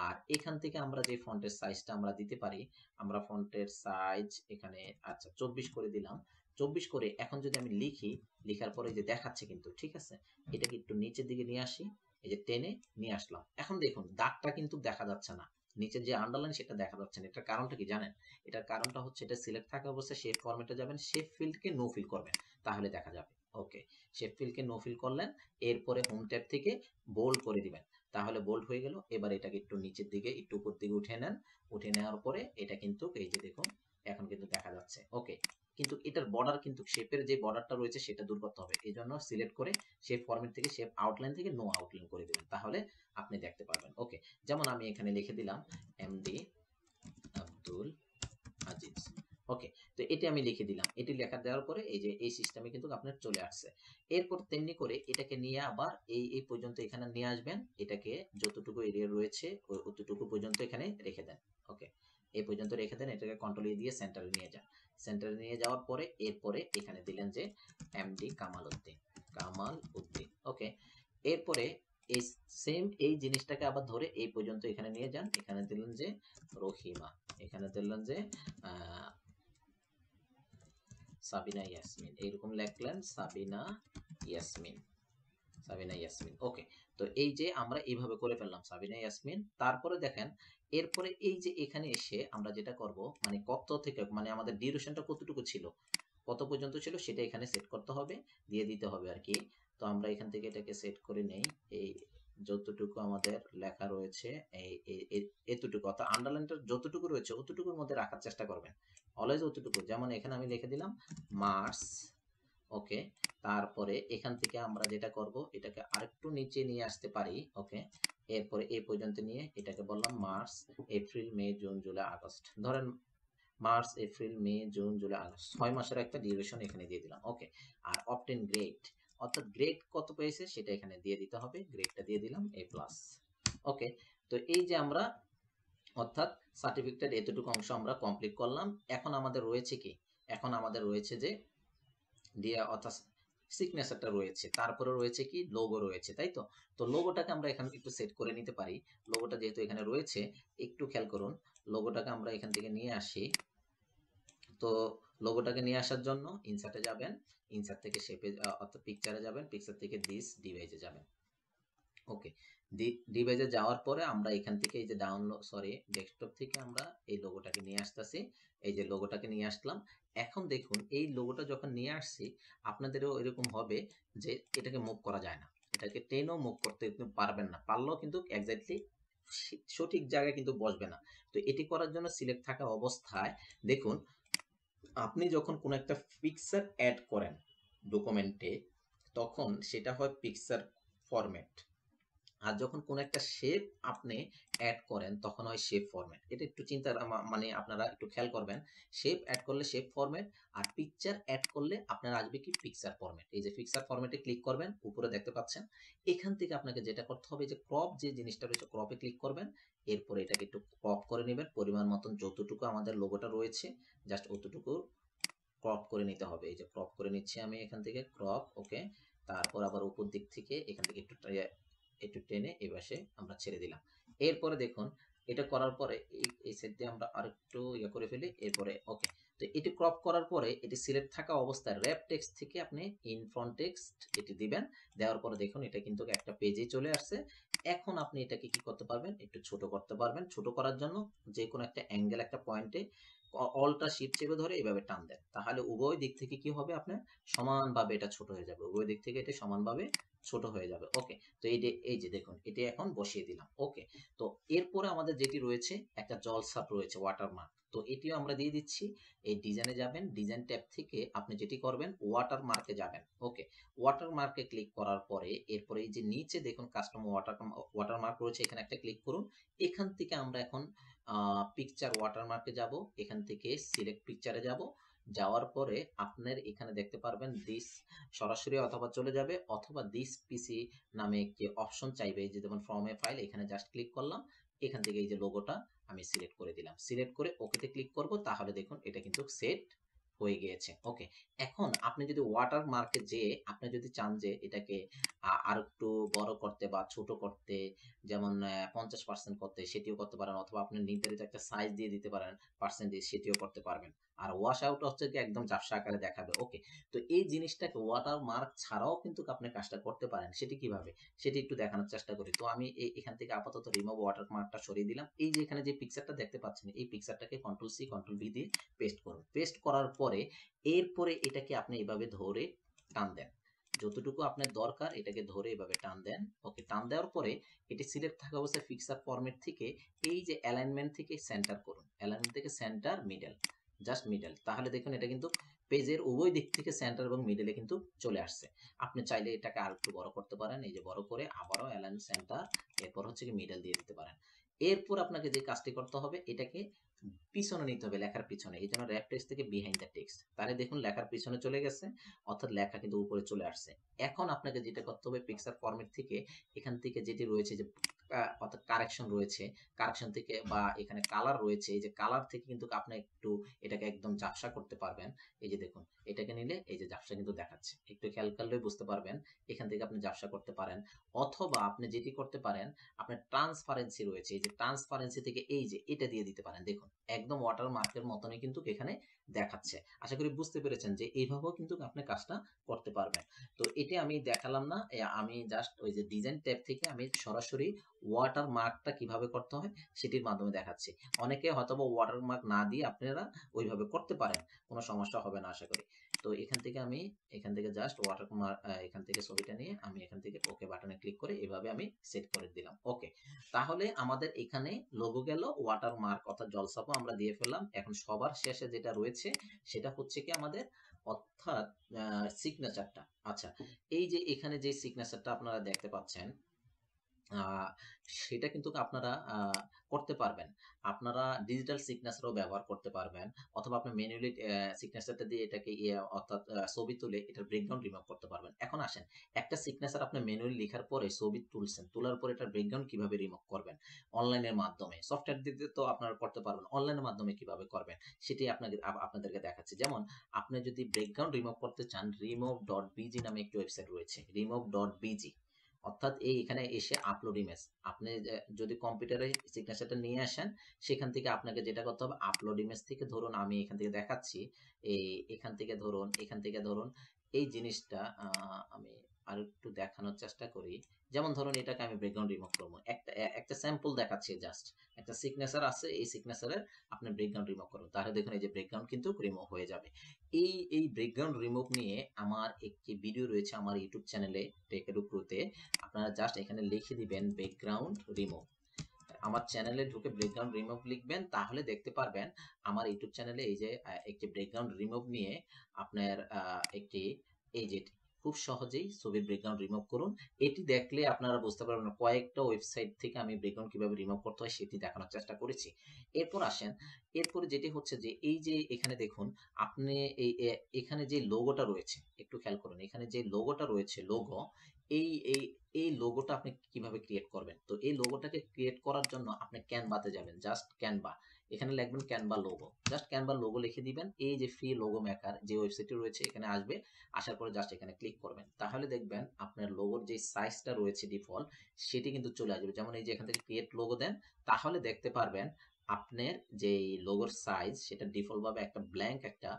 আর এখান থেকে আমরা যে ফন্টের সাইজটা আমরা দিতে পারি, আমরা ফন্টের সাইজ এখানে আচ্ছা 24 করে দিলাম। 24 করে এখন যদি আমি লিখি, লেখার পরে যে দেখাচ্ছে কিন্তু, ঠিক আছে, এটাকে একটু নিচের দিকে নিয়ে আসি, এই যে টেনে নিয়ে আসলাম। এখন দেখুন দাগটা কিন্তু দেখা যাচ্ছে না, নিচের যে আন্ডারলাইন সেটা দেখা যাচ্ছে না। এটার কারণটা কি জানেন? এটার কারণটা হচ্ছে এটা সিলেক্ট থাকা অবস্থায় শেপ ফরম্যাটে যাবেন, শেপ ফিল্ডকে নো ফিল করবেন, তাহলে দেখা যাবে। ওকে, শেপ ফিল্ডকে নো ফিল করলেন, এরপরে হোম ট্যাব থেকে বোল্ড করে দিবেন, তাহলে বোল্ড হয়ে গেল। এবার এটাকে একটু নিচের দিকে একটু উপর দিকে উঠে নেন, উঠে নেওয়ার পরে এটা কিন্তু এই যে দেখুন এখন কিন্তু দেখা যাচ্ছে। ওকে, কিন্তু এটার বর্ডার কিন্তু শেপের যে বর্ডারটা রয়েছে সেটা দূর করতে হবে, এই জন্য সিলেক্ট করে শেপ ফরম্যাট থেকে শেপ আউটলাইন থেকে নো আউটলাইন করে দিবেন, তাহলে আপনি দেখতে পারবেন। ওকে, যেমন আমি এখানে লিখে দিলাম এমডি আব্দুল আজিজ। ওকে, তো এটি আমি লিখে দিলাম, এটি লেখা দেওয়ার পরে এই যে এই সিস্টেমে কিন্তু আপনার চলে আসছে। এরপর তেমনি করে এটাকে নিয়ে আবার এই পর্যন্ত এখানে নিয়ে আসবেন, এটাকে যতটুকু এরিয়া রয়েছে অতটুকু পর্যন্ত এখানে রেখে দেন। ওকে, এই পর্যন্ত রেখে দেন, এটাকে কন্ট্রোল দিয়ে সেন্টারে নিয়ে যান। সেন্টারে নিয়ে যাওয়ার পরে এরপরে এখানে দিলেন যে এমডি কামাল উদ্দিন, কামাল উদ্দিন। ওকে, এরপরে এই সেম এই জিনিসটাকে আবার ধরে এই পর্যন্ত এখানে নিয়ে যান, এখানে দিলেন যে রহিমা, এখানে দিলেন যে সাবিনা ইয়াসমিন, এইরকম লিখলেন সাবিনা ইয়াসমিন, সাবিনা ইয়াসমিন। ওকে, তো এই যে আমরা এইভাবে করে ফেললাম সাবিনা ইয়াসমিন। তারপরে দেখেন এরপরে এই যে এখানে এসে আমরা যেটা করব, মানে কত থেকে মানে আমাদের ডিউরেশনটা কতটুকু ছিল, কত পর্যন্ত ছিল সেটা এখানে সেট করতে হবে, দিয়ে দিতে হবে আর কি। তো আমরা এখান থেকে এটাকে সেট করে নেই, এই যতটুকু আমাদের লেখা রয়েছে এতটুকু, অর্থাৎ আন্ডারলাইনটা যতটুকু রয়েছে অতটুকুর মধ্যে রাখার চেষ্টা করবেন, অলওয়েজ অতটুকু। যেমন এখানে আমি লিখে দিলাম মার্চ। ওকে, তারপরে এখান থেকে আমরা যেটা করব এটাকে আরেকটু নিচে নিয়ে আসতে পারি। ওকে, এরপরে এই পর্যন্ত নিয়ে এটাকে বললাম March April May June July August, ধরেন March April May June July August, 6 মাসের একটা ডিউরেশন এখানে দিয়ে দিলাম। ওকে, আর অবটেন গ্রেড, অর্থাৎ গ্রেড কত পেয়েছে সেটা এখানে দিয়ে দিতে হবে, গ্রেডটা দিয়ে দিলাম এ প্লাস। ওকে, তো এই যে আমরা অর্থাৎ সার্টিফিকেটের এতটুকু অংশ আমরা কমপ্লিট করলাম। এখন আমাদের রয়েছে কি, এখন আমাদের রয়েছে যে দিয়া অর্থাৎ সিগনেচারটা রয়েছে, তারপরে রয়েছে কি লোগো রয়েছে, তাই তো। তো লোগোটাকে আমরা এখানে একটু সেট করে নিতে পারি। লোগোটা যেহেতু এখানে রয়েছে একটু খেয়াল করুন, লোগোটাকে আমরা এখান থেকে নিয়ে আসি। তো লোগোটাকে নিয়ে আসার জন্য ইনসার্টে যাবেন, ইনসার্ট থেকে শেপে অর্থাৎ পিকচারে যাবেন, পিকচার থেকে দিস ডিভাইসে যাবেন। ওকে, ডিভাইসে যাওয়ার পরে আমরা এখান থেকে এই যে ডাউনলোড ডেস্কটপ থেকে আমরা এই লোগোটাকে নিয়ে আসতেছি, এই যে লোগোটাকে নিয়ে আসলাম। এখন দেখুন এই লোগোটা যখন নিয়ে আসছি আপনাদেরও এরকম হবে যে এটাকে মুভ করা যায় না, এটাকে টেনও মুভ করতে পারবেন না, পারলেও কিন্তু এক্স্যাক্টলি সঠিক জায়গায় কিন্তু বসবে না। তো এটি করার জন্য সিলেক্ট থাকা অবস্থায় দেখুন আপনি যখন কোনো একটা পিকচার অ্যাড করেন ডকুমেন্টে তখন সেটা হয় পিকচার ফরম্যাট, আর যখন কোন একটা শেপ আপনি অ্যাড করেন তখন হয় শেপ ফরম্যাট। এটা একটু চিন্তা মানে আপনারা একটু খেয়াল করবেন, শেপ অ্যাড করলে শেপ ফরম্যাট, আর পিকচার অ্যাড করলে আপনার আসবে কি পিকচার ফরম্যাট। এই যে পিকচার ফরম্যাটে ক্লিক করবেন, উপরে দেখতে পাচ্ছেন, এখান থেকে আপনাকে যেটা করতে হবে যে ক্রপ যে জিনিসটা রয়েছে ক্রপে ক্লিক করবেন, এরপরে এটাকে একটু ক্রপ করে নেবেন পরিমাণ মতন, যতটুকু আমাদের লোগোটা রয়েছে জাস্ট অতটুকু ক্রপ করে নিতে হবে। এই যে ক্রপ করে নিচ্ছি আমি এখান থেকে ক্রপ। ওকে, তারপর আবার উপর দিক থেকে এখান থেকে একটু একটু টেনে এই পাশে আমরা ছেড়ে দিলাম। এরপরে দেখুন এটা করার পরে এই সেট দিয়ে আমরা আরেকটু ইয়ে করে ফেলি। এরপরে ওকে, তো এটি ক্রপ করার পরে এটি সিলেক্ট থাকা অবস্থায় র্যাপ টেক্সট থেকে আপনি ইন ফ্রন্ট টেক্সট এটি দিবেন, দেওয়ার পরে দেখুন এটা কিন্তু একটা পেজে চলে আসছে। এখন আপনি এটাকে কি করতে পারবেন, একটু ছোট করতে পারবেন। ছোট করার জন্য যে কোনো একটা অ্যাঙ্গেল একটা পয়েন্টে অলটা শিফট চেপে ধরে এইভাবে টান দেন, তাহলে উভয় দিক থেকে কি হবে আপনার সমানভাবে এটা ছোট হয়ে যাবে, উভয় দিক থেকে এটা সমানভাবে ছোট হয়ে যাবে। ওকে, তো এই যে দেখুন এটি এখন বসিয়ে দিলাম। ওকে, তো এরপরে আমাদের যেটি রয়েছে একটা জলছাপ রয়েছে ওয়াটারমার্ক, তো এটিও আমরা দিয়ে দিচ্ছি। এই ডিজাইনে যাবেন, ডিজাইন ট্যাব থেকে আপনি যেটি করবেন ওয়াটার মার্কে যাবেন। ওকে, ওয়াটার মার্কে ক্লিক করার পরে এরপরে এই যে নিচে দেখুন কাস্টম ওয়াটার মার্ক রয়েছে, এখানে একটা ক্লিক করুন। এখান থেকে আমরা এখন পিকচার ওয়াটার মার্কে যাব, এখান থেকে সিলেক্ট পিকচারে যাব। যাওয়ার পরে আপনার এখানে দেখতে পারবেন দিস সরাসরি অথবা চলে যাবে, অথবা দিস পিসি নামে একটি অপশন চাইবে, এই যে যেমন ফ্রম এ ফাইল, এখানে জাস্ট ক্লিক করলাম। এখান থেকে এই যে লোগোটা আমি সিলেক্ট করে দিলাম, সিলেক্ট করে ওকেতে ক্লিক করব। তাহলে দেখুন এটা কিন্তু সেট হয়ে গিয়েছে। ওকে, এখন আপনি যদি ওয়াটার মার্কে যে আপনি যদি চান যে এটাকে আর একটু বড় করতে বা ছোট করতে, যেমন 50% করতে, সেটিও করতে পারেন, অথবা আপনি নির্ধারিত একটা সাইজ দিয়ে দিতে পারেন পার্সেন্টেজ, সেটিও করতে পারবেন। আর ওয়াশ আউট হচ্ছে কি একদম ঝাপসা আকারে দেখাবে। ওকে, তো এই জিনিসটাকে ওয়াটার মার্ক ছাড়াও কিন্তু আপনি কাজটা করতে পারেন। সেটি কিভাবে, সেটি একটু দেখানোর চেষ্টা করি। তো আমি এখান থেকে আপাতত রিমুভ ওয়াটার মার্কটা সরিয়ে দিলাম। এই যে এখানে যে পিকচারটা দেখতে পাচ্ছেন, এই পিকচারটাকে কন্ট্রোল সি কন্ট্রোল ভি দিয়ে পেস্ট করুন। পেস্ট করার পরে এরপরে এটাকে আপনি এভাবে ধরে টান দেন, যতটুকু আপনার দরকার এটাকে ধরে এভাবে টান দেন। ওকে, টান দেওয়ার পরে এটি সিলেক্ট থাকা অবস্থায় ফিক্সার ফরম্যাট থেকে এই যে অ্যালাইনমেন্ট থেকে সেন্টার করুন, অ্যালাইনমেন্ট থেকে সেন্টার মিডল, জাস্ট মিডল। তাহলে দেখুন এটা কিন্তু পেজের উভয় দিক থেকে সেন্টার এবং মিডলে কিন্তু চলে আসছে। আপনি চাইলে এটাকে আর একটু বড় করতে পারেন, এই যে বড় করে আবারও অ্যালাইন সেন্টার, এরপর হচ্ছে কি মিডল দিয়ে দিতে পারেন। এরপর আপনাকে যে কাজটি করতে হবে, এটাকে পিছনে নিতে হবে, লেখার পিছনে। এই জন্য র্যাপ টেক্সট থেকে বিহাইন্ড দ্য টেক্সট, তাহলে দেখুন লেখার পিছনে চলে গেছে, অর্থাৎ লেখা কিন্তু উপরে চলে আসছে। এখন আপনাকে যেটা করতে হবে, পিকচার ফরম্যাট থেকে এখান থেকে যেটি রয়েছে যে অর্থাৎ কারেকশন রয়েছে, কারেকশন থেকে বা এখানে কালার রয়েছে, এই যে কালার থেকে কিন্তু আপনি একটু এটাকে একদম ঝাপসা করতে পারবেন। এই যে দেখুন এটাকে নিলে এই যে ঝাপসা কিন্তু দেখাচ্ছে, একটু খেয়াল করলে বুঝতে পারবেন। এখান থেকে আপনি ঝাপসা করতে পারেন, অথবা আপনি যেটি করতে পারেন, আপনার ট্রান্সপারেন্সি রয়েছে, এই যে ট্রান্সপারেন্সি থেকে এই যে এটা দিয়ে দিতে পারেন। দেখুন একদম ওয়াটার মার্কের মতনই কিন্তু এখানে দেখাচ্ছে। আশা করি বুঝতে পেরেছেন যে এইভাবেও কিন্তু আপনি কাজটা করতে পারবেন। তো এটা আমি দেখালাম না, আমি জাস্ট ওই যে ডিজাইন ট্যাব থেকে আমি সরাসরি ওয়াটার মার্কটা কিভাবে করতে হয় সেটির মাধ্যমে দেখাচ্ছি। অনেকে হয়তো ওয়াটার মার্ক না দিয়ে আপনারা ওইভাবে করতে পারেন, কোনো সমস্যা হবে না আশা করি। তো এখান থেকে আমি এখান থেকে জাস্ট ওয়াটার মার্ক, এখান থেকে ছবিটা নিয়ে আমি এখান থেকে ওকে বাটনে ক্লিক করে এভাবে আমি সেট করে দিলাম। ওকে, তাহলে আমাদের এখানে লোগো গেল, ওয়াটার মার্ক অর্থাৎ জলছাপও আমরা দিয়ে ফেললাম। এখন সবার শেষে যেটা রয়েছে সেটা হচ্ছে কি আমাদের, অর্থাৎ সিগনেচারটা। আচ্ছা, এই যে এখানে যে সিগনেচারটা আপনারা দেখতে পাচ্ছেন, আহ, সেটা কিন্তু আপনারা করতে পারবেন। আপনারা ডিজিটাল সিগনেচারও ব্যবহার করতে পারবেন, অথবা আপনি ম্যানুয়ালি সিগনেচারটা দিয়ে এটাকে অর্থাৎ ছবি তুলে এটার ব্রেকগ্রাউন্ড রিমুভ করতে পারবেন। এখন আসেন, একটা সিগনেচার আপনি ম্যানুয়ালি লেখার পরে ছবি তুলছেন, তোলার পরে এটার ব্রেকগ্রাউন্ড কিভাবে রিমুভ করবেন অনলাইনের মাধ্যমে, সফটওয়্যার দিতে তো আপনারা করতে পারবেন, অনলাইনের মাধ্যমে কিভাবে করবেন সেটি আপনাদেরকে দেখাচ্ছি। যেমন আপনি যদি ব্রেকগ্রাউন্ড রিমুভ করতে চান, রিমুভ.বিজি নামে একটি ওয়েবসাইট রয়েছে, রিমুভ.বিজি, অর্থাৎ এখানে এসে আপলোড ইমেজ, আপনি যদি কম্পিউটারে সিগনেচারটা নিয়ে আসেন, সেখান থেকে আপনাকে যেটা করতে হবে, আপলোড ইমেজ থেকে ধরুন আমি এখান থেকে দেখাচ্ছি, এই এখান থেকে ধরুন এই জিনিসটা আমি আর একটু দেখানোর চেষ্টা করি। যেমন ধরুন এটাকে আমি ব্যাকগ্রাউন্ড রিমুভ করবো, একটা স্যাম্পল দেখাচ্ছি, জাস্ট একটা সিগনেচার আছে, এই সিগনেচারের আপনি ব্যাকগ্রাউন্ড রিমুভ করুন, তাহলে দেখুন এই যে ব্যাকগ্রাউন্ড কিন্তু রিমুভ হয়ে যাবে। এই ব্যাকগ্রাউন্ড রিমুভ নিয়ে আমার একটি ভিডিও রয়েছে আমার ইউটিউব চ্যানেলে টেকেডুক্রুতে। আপনারা জাস্ট এখানে লিখে দিবেন ব্যাকগ্রাউন্ড রিমুভ, আমার চ্যানেলে ঢুকে ব্যাকগ্রাউন্ড রিমুভ লিখবেন, তাহলে দেখতে পারবেন আমার ইউটিউব চ্যানেলে এই যে একটি ব্যাকগ্রাউন্ড রিমুভ নিয়ে আপনার একটি, এই যে খুব সহজেই ছবির ব্যাকগ্রাউন্ড রিমুভ করুন। এটি দেখলে আপনারা বুঝতে পারবেন কয়েকটা ওয়েবসাইট থেকে আমি ব্যাকগ্রাউন্ড কিভাবে রিমুভ করতে হয় সেটি দেখানোর চেষ্টা করেছি। এরপর আসেন, এরপরে যেটি হচ্ছে যে এই যে এখানে দেখুন, আপনি এখানে যে লোগোটা রয়েছে একটু খেয়াল করুন, এখানে যে লোগোটা রয়েছে, লোগো, এই এই এই লোগোটা আপনি কিভাবে ক্রিয়েট করবেন। তো এই লোগোটাকে ক্রিয়েট করার জন্য আপনি ক্যানভাতে যাবেন, জাস্ট ক্যানভা, এখানে লিখবেন Canva logo, just Canva logo লিখে দিবেন। এই যে ফ্রি লোগো মেকার যে ওয়েবসাইটটি রয়েছে এখানে আসবে, আসার পরে জাস্ট এখানে ক্লিক করবেন, তাহলে দেখবেন আপনার লোগোর যে সাইজটা রয়েছে ডিফল্ট, সেটি কিন্তু চলে আসবে। যেমন এই যে এখান থেকে ক্রিয়েট লোগো দেন, তাহলে দেখতে পারবেন আপনার যে লোগোর সাইজ সেটা ডিফল্ট ভাবে একটা ব্ল্যাঙ্ক একটা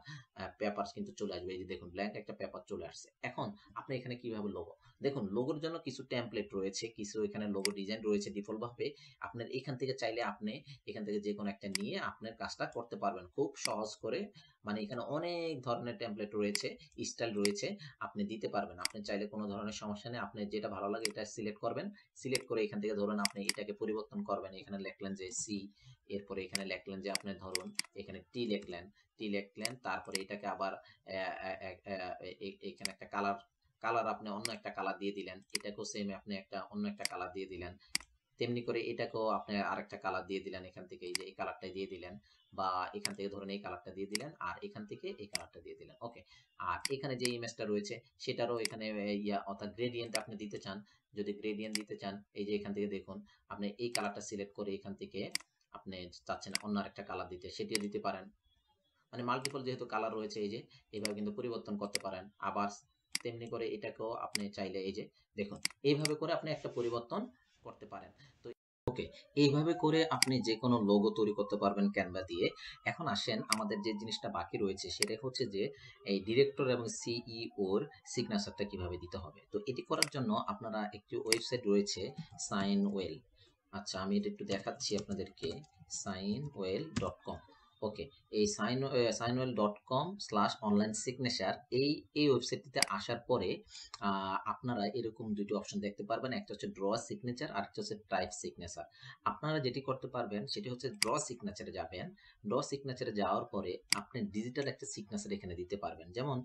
পেপার কিন্তু চলে আসবে। এই যে দেখুন ব্ল্যাঙ্ক একটা পেপার চলে আসছে। এখন আপনি এখানে কিভাবে লোগো, দেখুন লোগোর জন্য কিছু টেমপ্লেট রয়েছে, কিছু এখানে লোগো ডিজাইন রয়েছে ডিফল্ট ভাবে, আপনার এখান থেকে চাইলে আপনি এখান থেকে যে কোনো একটা নিয়ে আপনার কাজটা করতে পারবেন খুব সহজ করে। মানে এখানে অনেক ধরনের টেমপ্লেট রয়েছে, স্টাইল রয়েছে, আপনি দিতে পারবেন। আপনি চাইলে কোনো ধরনের সমস্যা নেই, আপনি যেটা ভালো লাগে এটা সিলেক্ট করবেন, সিলেক্ট করে এখান থেকে ধরুন আপনি এটাকে পরিবর্তন করবেন, এখানে লিখলেন যে সি, এরপরে এখানে লিখলেন যে আপনি ধরুন এখানে টি লিখলেন, তারপরে এটাকে আবার এখানে একটা কালার আপনি অন্য একটা কালার দিয়ে দিলেন, এটাকেও সেম আপনি অন্য একটা কালার দিয়ে দিলেন, তেমনি করে এটাকেও আপনি আরেকটা কালার দিয়ে দিলেন, এখান থেকে এই যে এই কালারটা দিয়ে দিলেন, বা এখান থেকে ধরুন এই কালারটা দিয়ে দিলেন, আর এখান থেকে এই কালারটা দিয়ে দিলেন। ওকে, আর এখানে যে ইমেজটা রয়েছে সেটারও এখানে অর্থাৎ গ্রেডিয়েন্ট আপনি দিতে চান, যদি গ্রেডিয়েন্ট দিতে চান এই যে এখান থেকে দেখুন আপনি এই কালারটা সিলেক্ট করে এখান থেকে আপনি চাচ্ছেন অন্য আরেকটা কালার দিতে, সেটিও দিতে পারেন। মানে মাল্টিপল যেহেতু কালার রয়েছে এই যে এইভাবে কিন্তু পরিবর্তন করতে পারেন। আবার তেমনি করে এটাকেও আপনি চাইলে এই যে দেখুন এইভাবে করে আপনি একটা পরিবর্তন করতে পারেন। তো ওকে, এইভাবে করে আপনি যে কোনো লোগো তৈরি করতে পারবেন ক্যানভা দিয়ে। এখন আসেন আমাদের যে জিনিসটা বাকি রয়েছে সেটা হচ্ছে যে এই ডিরেক্টর এবং সিইওর সিগনেচারটা কিভাবে দিতে হবে। তো এটি করার জন্য আপনারা একটি ওয়েবসাইট রয়েছে সাইনওয়েল। আচ্ছা, আমি এটা একটু দেখাচ্ছি আপনাদেরকে, সাইনওয়েল.com। ওকে, এই sainwell.com/online signature এই ওয়েবসাইটটিতে আসার পরে আপনারা এরকম দুটো অপশন দেখতে পারবেন, একটা হচ্ছে ড্র সিগনেচার আর একটা হচ্ছে টাইপ সিগনেচার। আপনারা যেটি করতে পারবেন সেটি হচ্ছে ড্র সিগনেচারে যাবেন। ড্র সিগনেচারে যাওয়ার পরে আপনি ডিজিটাল একটা সিগনেচার এখানে দিতে পারবেন। যেমন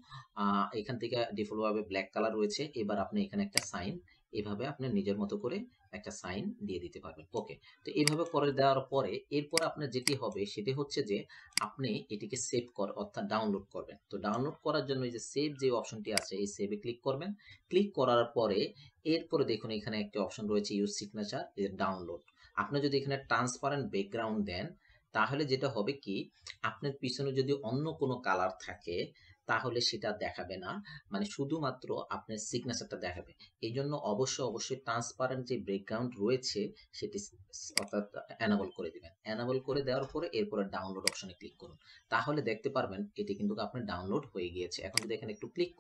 এখান থেকে ডিফল্ট ভাবে ব্ল্যাক কালার রয়েছে, এবার আপনি এখানে একটা সাইন এভাবে আপনি নিজের মতো করে একটা সাইন দিয়ে দিতে পারবেন। ওকে, তো এইভাবে করে দেওয়ার পরে এরপর আপনার যেটি হবে সেটি হচ্ছে যে আপনি এটিকে সেভ অর্থাৎ ডাউনলোড করবেন। তো ডাউনলোড করার জন্য এই যে সেভ যে অপশনটি আছে এই সেভে ক্লিক করবেন। ক্লিক করার পরে এরপরে দেখুন এখানে একটা অপশন রয়েছে ইউজ সিগনেচার ডাউনলোড। আপনি যদি এখানে ট্রান্সপারেন্ট ব্যাকগ্রাউন্ড দেন তাহলে যেটা হবে কি, আপনার পিছনে যদি অন্য কোনো কালার থাকে তাহলে সেটা দেখাবে না, মানে শুধুমাত্র আপনার সিগনেচারটা দেখাবে। এই জন্য অবশ্যই ট্রান্সপারেন্ট যে ব্যাকগ্রাউন্ড রয়েছে সেটি অর্থাৎ এনাবল করে দিবেন। এনাবল করে দেওয়ার পরে এরপরে ডাউনলোড অপশনে ক্লিক করুন, তাহলে দেখতে পারবেন এটি কিন্তু আপনার ডাউনলোড হয়ে গিয়েছে। এখন যদি এখানে একটু ক্লিক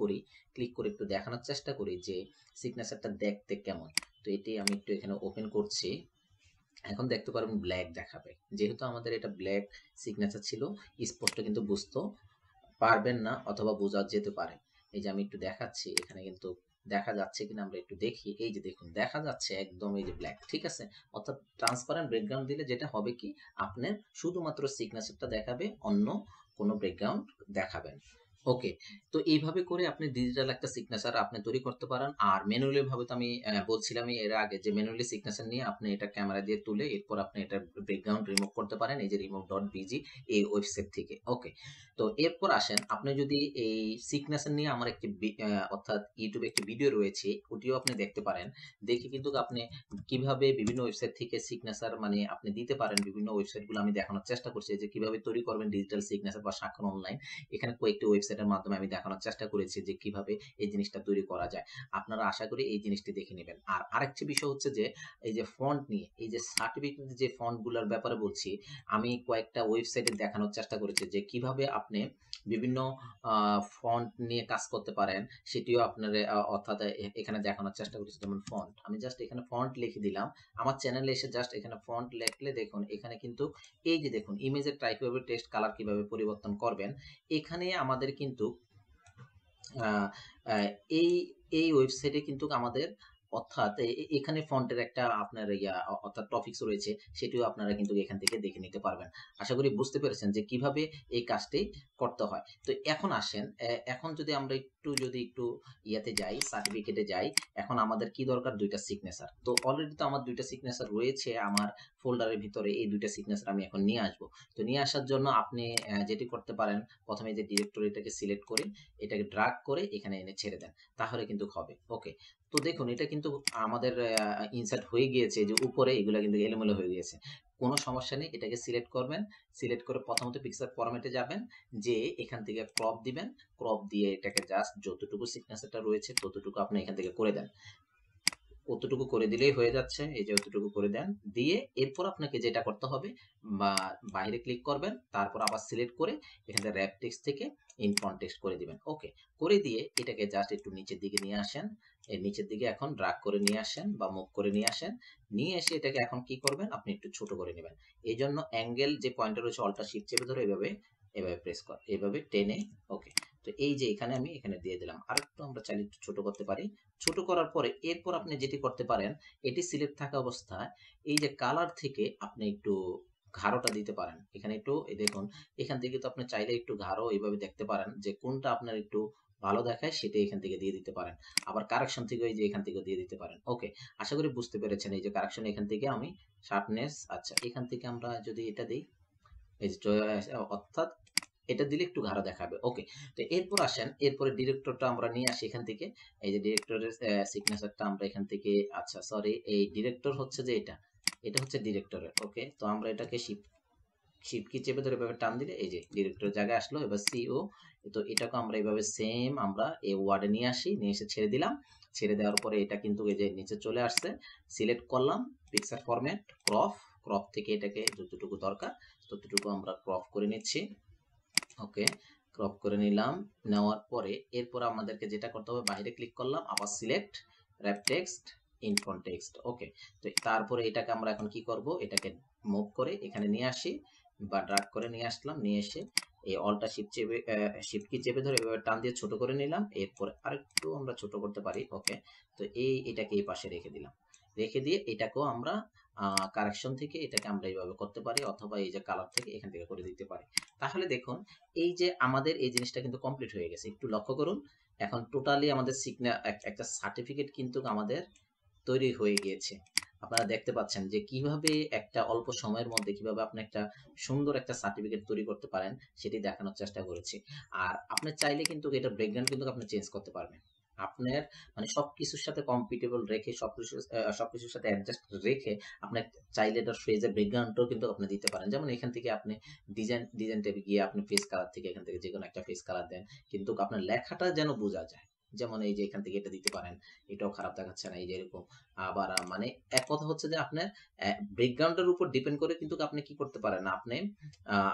করে একটু দেখানোর চেষ্টা করি যে সিগনেচারটা দেখতে কেমন। তো এটি আমি একটু এখানে ওপেন করছি, এখন দেখতে পারবেন ব্ল্যাক দেখাবে। যেহেতু আমাদের এটা ব্ল্যাক সিগনেচার ছিল স্পষ্ট কিন্তু বুঝতে পারবেন না অথবা বোঝা যেতে পারে। এই যে আমি একটু দেখাচ্ছি এখানে কিন্তু দেখা যাচ্ছে কিনা আমরা একটু দেখি। এই যে দেখুন দেখা যাচ্ছে একদম এই যে ব্ল্যাক, ঠিক আছে। অর্থাৎ ট্রান্সপারেন্ট ব্যাকগ্রাউন্ড দিলে যেটা হবে কি, আপনার শুধুমাত্র সিগনেচারটা দেখাবে, অন্য কোনো ব্যাকগ্রাউন্ড দেখাবেন। ওকে, তো এইভাবে করে আপনি ডিজিটাল একটা সিগনেচার আপনি তৈরি করতে পারেন। আর ম্যানুয়ালি ভাবে তো আমি বলছিলাম এর আগে যে ম্যানুয়ালি সিগনেচার নিয়ে আপনি এটা ক্যামেরা দিয়ে তুলে এরপর আপনি এটা ব্যাকগ্রাউন্ড রিমুভ করতে পারেন এই যে remove.bg এই ওয়েবসাইট থেকে। ওকে, তো এরপর আসেন আপনি যদি এই সিগনেচার নিয়ে আমার একটি অর্থাৎ ইউটিউবে একটি ভিডিও রয়েছে ওটিও আপনি দেখতে পারেন। দেখে কিন্তু আপনি কিভাবে বিভিন্ন ওয়েবসাইট থেকে সিগনেচার মানে আপনি দিতে পারেন, বিভিন্ন ওয়েবসাইটগুলো আমি দেখানোর চেষ্টা করছি যে কিভাবে তৈরি করবেন ডিজিটাল সিগনেচার বা স্বাক্ষর অনলাইন। এখানে কয়েকটি ওয়েবসাইটের মাধ্যমে আমি দেখানোর চেষ্টা করেছি যে কিভাবে এই জিনিসটা তৈরি করা যায়। আপনারা আশা করি এই জিনিসটি দেখে নেবেন। আর আরেকটি বিষয় হচ্ছে যে এই যে ফন্ট নিয়ে, এই যে সার্টিফিকেট যে ফন্টগুলোর ব্যাপারে বলছি, আমি কয়েকটা ওয়েবসাইটে দেখানোর চেষ্টা করেছি যে কিভাবে আপনি বিভিন্ন ফন্ট নিয়ে কাজ করতে পারেন, সেটিও আপনার অর্থাৎ এখানে দেখানোর চেষ্টা করেছি। যেমন ফন্ট, আমি জাস্ট এখানে ফন্ট লিখে দিলাম, আমার চ্যানেলে এসে জাস্ট এখানে ফন্ট লিখলে দেখুন এখানে কিন্তু এই যে দেখুন ইমেজের টাইপোগ্রাফি টেক্সট কালার কিভাবে পরিবর্তন করবেন, এখানে আমাদের কিন্তু আহ, আহ, এই এই ওয়েবসাইটে কিন্তু আমাদের অর্থাৎ এখানে ফন্টের একটা আপনার অর্থাৎ টপিকস রয়েছে, সেটিও আপনারা কিন্তু এখান থেকে দেখে নিতে পারবেন। আশা করি বুঝতে পেরেছেন যে কিভাবে এই কাজটি করতে হয়। তো এখন আসেন, এখন যদি আমরা একটু ইয়াতে যাই, সার্টিফিকেটে যাই, এখন আমাদের কি দরকার, দুইটা সিগনেচার। তো অলরেডি তো আমার দুইটা সিগনেচার রয়েছে আমার ফোল্ডারের ভিতরে, এই দুইটা সিগনেচার আমি এখন নিয়ে আসবো। তো নিয়ে আসার জন্য আপনি যেটি করতে পারেন, প্রথমে যে ডিরেক্টরিটাকে সিলেক্ট করে এটাকে ড্রাগ করে এখানে এনে ছেড়ে দেন, তাহলে কিন্তু হবে। ওকে, তো দেখুন এটা কিন্তু আমাদের ইনসার্ট হয়ে গিয়েছে, যে উপরে এগুলো কিন্তু এলোমেলো হয়ে গিয়েছে। কোনো সমস্যা নেই, এটাকে সিলেক্ট করবেন, সিলেক্ট করে প্রথমত পিকচার ফরম্যাটে যাবেন, যে এখান থেকে ক্রপ দিবেন, ক্রপ দিয়ে এটাকে জাস্ট যতটুকু সিগনেচারটা রয়েছে ততটুকু আপনি এখান থেকে করে দেন। অতটুকু করে দিলেই হয়ে যাচ্ছে, এই যে অতটুকু করে দেন, দিয়ে এরপর আপনাকে যেটা করতে হবে, বা বাইরে ক্লিক করবেন, তারপর আবার সিলেক্ট করে এখান থেকে র্যাপ টেক্সট থেকে ইন ফন্ট টেক্সট করে দিবেন। ওকে, করে দিয়ে এটাকে জাস্ট একটু নিচের দিকে নিয়ে আসেন, এই নিচের দিকে এখন ড্রাগ করে নিয়ে আসেন বা মুভ করে নিয়ে আসেন, নিয়ে এসে এটাকে এখন কি করবেন, আপনি একটু ছোট করে নেবেন। এই জন্য অ্যাঙ্গেল যে পয়েন্টটা রয়েছে অল্টার শিফট চেপে ধরে এভাবে এভাবে প্রেস কর, এভাবে টেনে। ওকে, তো এই যে এখানে আমি এখানে দিয়ে দিলাম, আর একটু আমরা চাইলে একটু ছোট করতে পারি। ছোট করার পরে এরপর আপনি যেটি করতে পারেন, এটি সিলেক্ট থাকা অবস্থায় এই যে কালার থেকে আপনি একটু ঘাড়োটা দিতে পারেন। এখানে একটু এই দেখুন, এখান থেকে তো আপনি চাইলে একটু ঘাড়ো এইভাবে দেখতে পারেন যে কোনটা আপনার একটু ভালো দেখায় সেটা এখান থেকে দিয়ে দিতে পারেন। আবার কারেকশন থেকে এই যে এখান থেকে দিয়ে দিতে পারেন। ওকে, আশা করি বুঝতে পেরেছেন। এই যে কারেকশন এখান থেকে আমি শার্পনেস, আচ্ছা এখান থেকে আমরা যদি এটা দিই, এই যে অর্থাৎ এটা দিলে একটু গাঢ় দেখাবে। ওকে, তো এরপর আসেন, এরপরে ডিরেক্টরটা আমরা নিয়ে আসি এখান থেকে। এই যে ডিরেক্টরের সিগনেচারটা আমরা এখান থেকে, আচ্ছা সরি, এই ডিরেক্টর হচ্ছে যে এটা, এটা হচ্ছে ডিরেক্টরের। ওকে, তো আমরা এটাকে শিফট কি চেপে ধরে এভাবে টান দিলে এই যে ডিরেক্টরের জায়গায় আসলো। এবার সিও, তো এটাকে আমরা এইভাবে সেম আমরা এই ওয়ার্ডে নিয়ে আসি, নিয়ে এসে ছেড়ে দিলাম। ছেড়ে দেওয়ার পরে এটা কিন্তু এই যে নিচে চলে আসছে। সিলেক্ট করলাম পিকচার ফরম্যাট, ক্রপ, ক্রপ থেকে এটাকে যতটুকু দরকার ততটুকু আমরা ক্রপ করে নিচ্ছি। ওকে, ক্রপ করে নিলাম। নেওয়ার পরে এরপর আমাদেরকে যেটা করতে হবে, বাইরে ক্লিক করলাম, আবার select, wrap text, in front text. Okay, তো তারপরে এটাকে আমরা এখন কি করব, এটাকে মুভ করে এখানে নিয়ে আসি বা ড্র্যাগ করে নিয়ে আসলাম। নিয়ে এসে এই অলটা শিফট কি চেপে ধরে এভাবে টান দিয়ে ছোট করে নিলাম। এরপর আরেকটু আমরা ছোট করতে পারি। ওকে, তো এটাকে এই পাশে রেখে দিলাম। রেখে দিয়ে এটাকেও আমরা কারেকশন থেকে এটাকে আমরা এইভাবে করতে পারি, অথবা এই যে কালার থেকে এখান থেকে করে দিতে পারি। তাহলে দেখুন, এই যে আমাদের এই জিনিসটা কিন্তু কমপ্লিট হয়ে গেছে। একটু লক্ষ্য করুন, এখন টোটালি আমাদের একটা সার্টিফিকেট কিন্তু আমাদের তৈরি হয়ে গিয়েছে। আপনারা দেখতে পাচ্ছেন যে কিভাবে একটা অল্প সময়ের মধ্যে কিভাবে আপনি একটা সুন্দর একটা সার্টিফিকেট তৈরি করতে পারেন সেটি দেখানোর চেষ্টা করেছি। আর আপনি চাইলে কিন্তু এটার ব্যাকগ্রাউন্ড কিন্তু আপনি চেঞ্জ করতে পারবেন। আপনার মানে সবকিছুর সাথে কম্পিটেবল রেখে সবকিছুর সাথে অ্যাডজাস্ট রেখে আপনি চাইলে এটার ফেজের ব্যাকগ্রাউন্ডটাও কিন্তু আপনি দিতে পারেন। যেমন এখান থেকে আপনি ডিজাইন ট্যাবে গিয়ে আপনি ফেস কালার থেকে এখান থেকে যে কোনো একটা ফেস কালার দেন, কিন্তু আপনার লেখাটা যেন বোঝা যায়। যেমন এই যে এখান থেকে এটা দিতে পারেন, এটাও খারাপ দেখাচ্ছে না, এই যে এরকম। আবার মানে এক কথা হচ্ছে যে আপনার ব্যাকগ্রাউন্ডের উপর ডিপেন্ড করে কিন্তু আপনি কি করতে পারেন, আপনি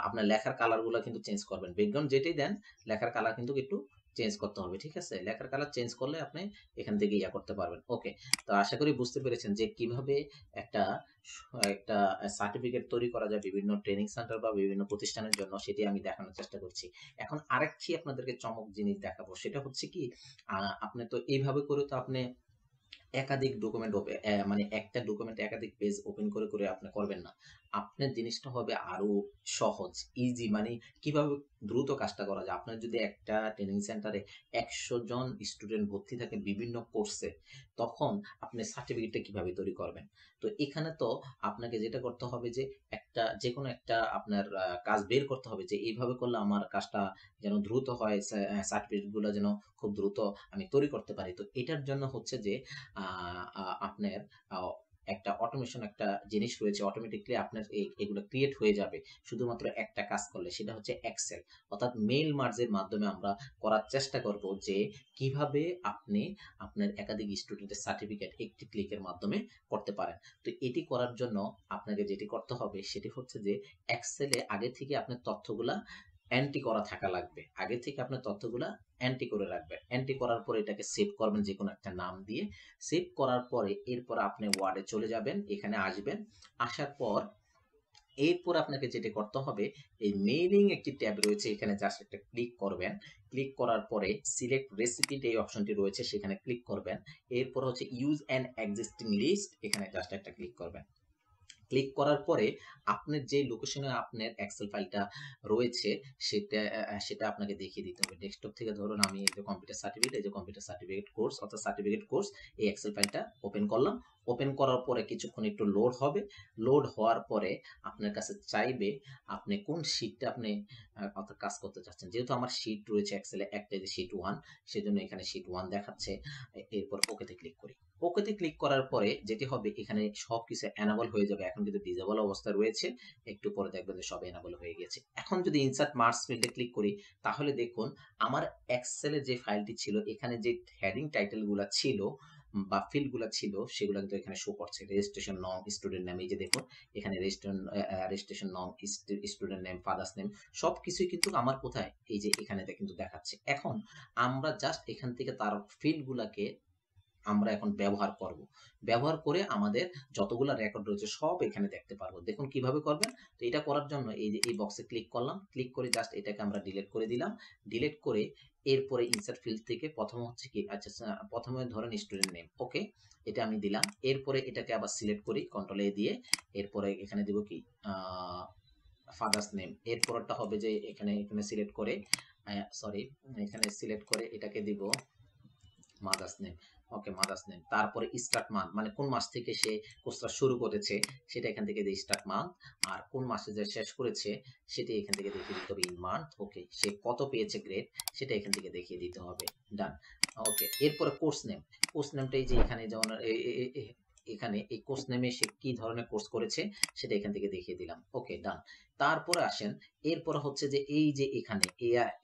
আপনার লেখার কালার গুলো কিন্তু চেঞ্জ করবেন। ব্যাকগ্রাউন্ড যেটাই দেন লেখার কালার কিন্তু একটু চেঞ্জ করতে হবে, ঠিক আছে? লেখার কালার চেঞ্জ করলে আপনি এখান থেকে ইয়া করতে পারবেন। ওকে, তো আশা করি বুঝতে পেরেছেন যে কিভাবে একটা একটা সার্টিফিকেট তৈরি করা যায় বিভিন্ন ট্রেনিং সেন্টার বা বিভিন্ন প্রতিষ্ঠানের জন্য, সেটি আমি দেখানোর চেষ্টা করছি। এখন আরেকটি আপনাদেরকে চমক জিনিস দেখাবো, সেটা হচ্ছে কি, আপনি তো এইভাবে করে তো আপনি একাধিক ডকুমেন্ট মানে একটা ডকুমেন্ট একাধিক পেজ ওপেন করে করে আপনি করবেন না। আপনার জিনিসটা হবে আরো সহজ, ইজি, মানে কিভাবে দ্রুত কাজটা করা যায়। আপনার যদি একটা ট্রেনিং সেন্টারে 100 জন স্টুডেন্ট ভর্তি থাকে বিভিন্ন কোর্সে, তখন আপনি সার্টিফিকেটটা কিভাবে তৈরি করবেন? তো এখানে তো আপনাকে যেটা করতে হবে যে একটা যে কোনো একটা আপনার কাজ বের করতে হবে যে এইভাবে করলে আমার কাজটা যেন দ্রুত হয়, সার্টিফিকেট গুলো যেন খুব দ্রুত আমি তৈরি করতে পারি। তো এটার জন্য হচ্ছে যে আপনার একটা অটোমেশন একটা জিনিস রয়েছে, অটোমেটিকলি আপনার এগুলো ক্রিয়েট হয়ে যাবে শুধুমাত্র একটা কাজ করলে, সেটা হচ্ছে এক্সেল। অর্থাৎ মেইল মার্জের মাধ্যমে আমরা করার চেষ্টা করব যে কিভাবে আপনি আপনার একাধিক স্টুডেন্টের সার্টিফিকেট একটি ক্লিকের মাধ্যমে করতে পারেন। তো এটি করার জন্য আপনাকে যেটি করতে হবে সেটি হচ্ছে যে এক্সেলে আগে থেকে আপনার তথ্যগুলা এন্ট্রি করা থাকা লাগবে। আগে থেকে আপনার তথ্যগুলা এন্ট্রি করে রাখবেন। এন্ট্রি করার পরে এটাকে সেভ করবেন যে কোনো একটা নাম দিয়ে। সেভ করার পরে এরপর আপনি ওয়ার্ডে চলে যাবেন, এখানে আসবেন। আসার পর এরপর আপনাকে যেটা করতে হবে, এই মেইলিং একটি ট্যাব রয়েছে, এখানে জাস্ট একটা ক্লিক করবেন। ক্লিক করার পরে সিলেক্ট রেসিপি যে অপশনটি রয়েছে সেখানে ক্লিক করবেন। এরপর হচ্ছে ইউজ অ্যান এক্সিস্টিং লিস্ট, এখানে জাস্ট একটা ক্লিক করবেন। ক্লিক করার পরে আপনার যে লোকেশনে আপনার এক্সেল ফাইলটা রয়েছে সেটা আপনাকে দেখিয়ে দিতে হবে। ডেস্কটপ থেকে ধরুন আমি এই যে কম্পিউটার সার্টিফিকেট কোর্স অর্থাৎ সার্টিফিকেট কোর্স, এই এক্সেল ফাইলটা ওপেন করলাম। ওপেন করার পরে কিছুক্ষণ একটু লোড হবে। লোড হওয়ার পরে আপনার কাছে চাইবে আপনি কোন শীটটা আপনি অর্থাৎ কাজ করতে চাচ্ছেন। যেহেতু আমার শীট রয়েছে এক্সেলে একটা, যে শীট 1, সেজন্য এখানে শীট 1 দেখাচ্ছে। এরপর ওকেতে ক্লিক করি। ওকেতে ক্লিক করার পরে যেটি হবে, এখানে সবকিছু এনাবল হয়ে যাবে। এখন কিন্তু ডিসেবল অবস্থায় রয়েছে, একটু পরে দেখবেন যে সব এনাবল হয়ে গেছে। এখন যদি ইনসার্ট মার্কস ফিল্ডে ক্লিক করি, তাহলে দেখুন আমার এক্সেলের যে ফাইলটি ছিল, এখানে যে হেডিং টাইটেল গুলা ছিল বা ফিল্ড গুলা ছিল সেগুলো কিন্তু এখানে শো করছে। রেজিস্ট্রেশন নং, স্টুডেন্ট নেম, এই যে দেখুন এখানে রেজিস্ট্রেশন নং, স্টুডেন্ট নেম, ফাদার্স নেম, সবকিছুই কিন্তু আমার কোথায়, এই যে এখানে কিন্তু দেখাচ্ছে। এখন আমরা জাস্ট এখান থেকে তার ফিল্ড গুলাকে আমরা এখন ব্যবহার করব। ব্যবহার করে আমাদের যতগুলা রেকর্ড রয়েছে সব এখানে দেখতে পারবো। দেখুন কিভাবে করবেন। তো এটা করার জন্য এই যে এই বক্সে ক্লিক করলাম, ক্লিক করে জাস্ট এটাকে আমরা ডিলিট করে দিলাম। ডিলিট করে এরপরে ইনসার্ট ফিল্ড থেকে প্রথমে হচ্ছে কি, আচ্ছা প্রথমে ধরেন স্টুডেন্ট নেম, ওকে এটা আমি দিলাম। এরপরে এটাকে আবার সিলেক্ট করি কন্ট্রোল এ দিয়ে, এরপরে এখানে দিব কি ফাদার্স নেম। এরপরটা হবে যে এখানে এখানে সিলেক্ট করে সরি এখানে সিলেক্ট করে এটাকে দিব মাদার্স নেম, ওকে মাদার্স নেম। তারপরে স্টার্ট মান্থ, মানে কোন মাস থেকে সে কোর্সটা শুরু করেছে সেটা এখান থেকে দিয়ে স্টার্ট মান্থ, আর কোন মাসে যে শেষ করেছে সেটা এখান থেকে দেখিয়ে দিতে হবে ইন মান্থ, ওকে সে কত পেয়েছে গ্রেড সেটা এখান থেকে দেখিয়ে দিতে হবে, ডান। ওকে এরপরে কোর্স নেম, কোর্স নেমটা এই যে এখানে যেমন এখানে এই কোর্স নেমে সে কি ধরনের কোর্স করেছে সেটা এখান থেকে দেখিয়ে দিলাম, ওকে ডান। তারপরে আসেন, এরপর হচ্ছে যে এই যে এখানে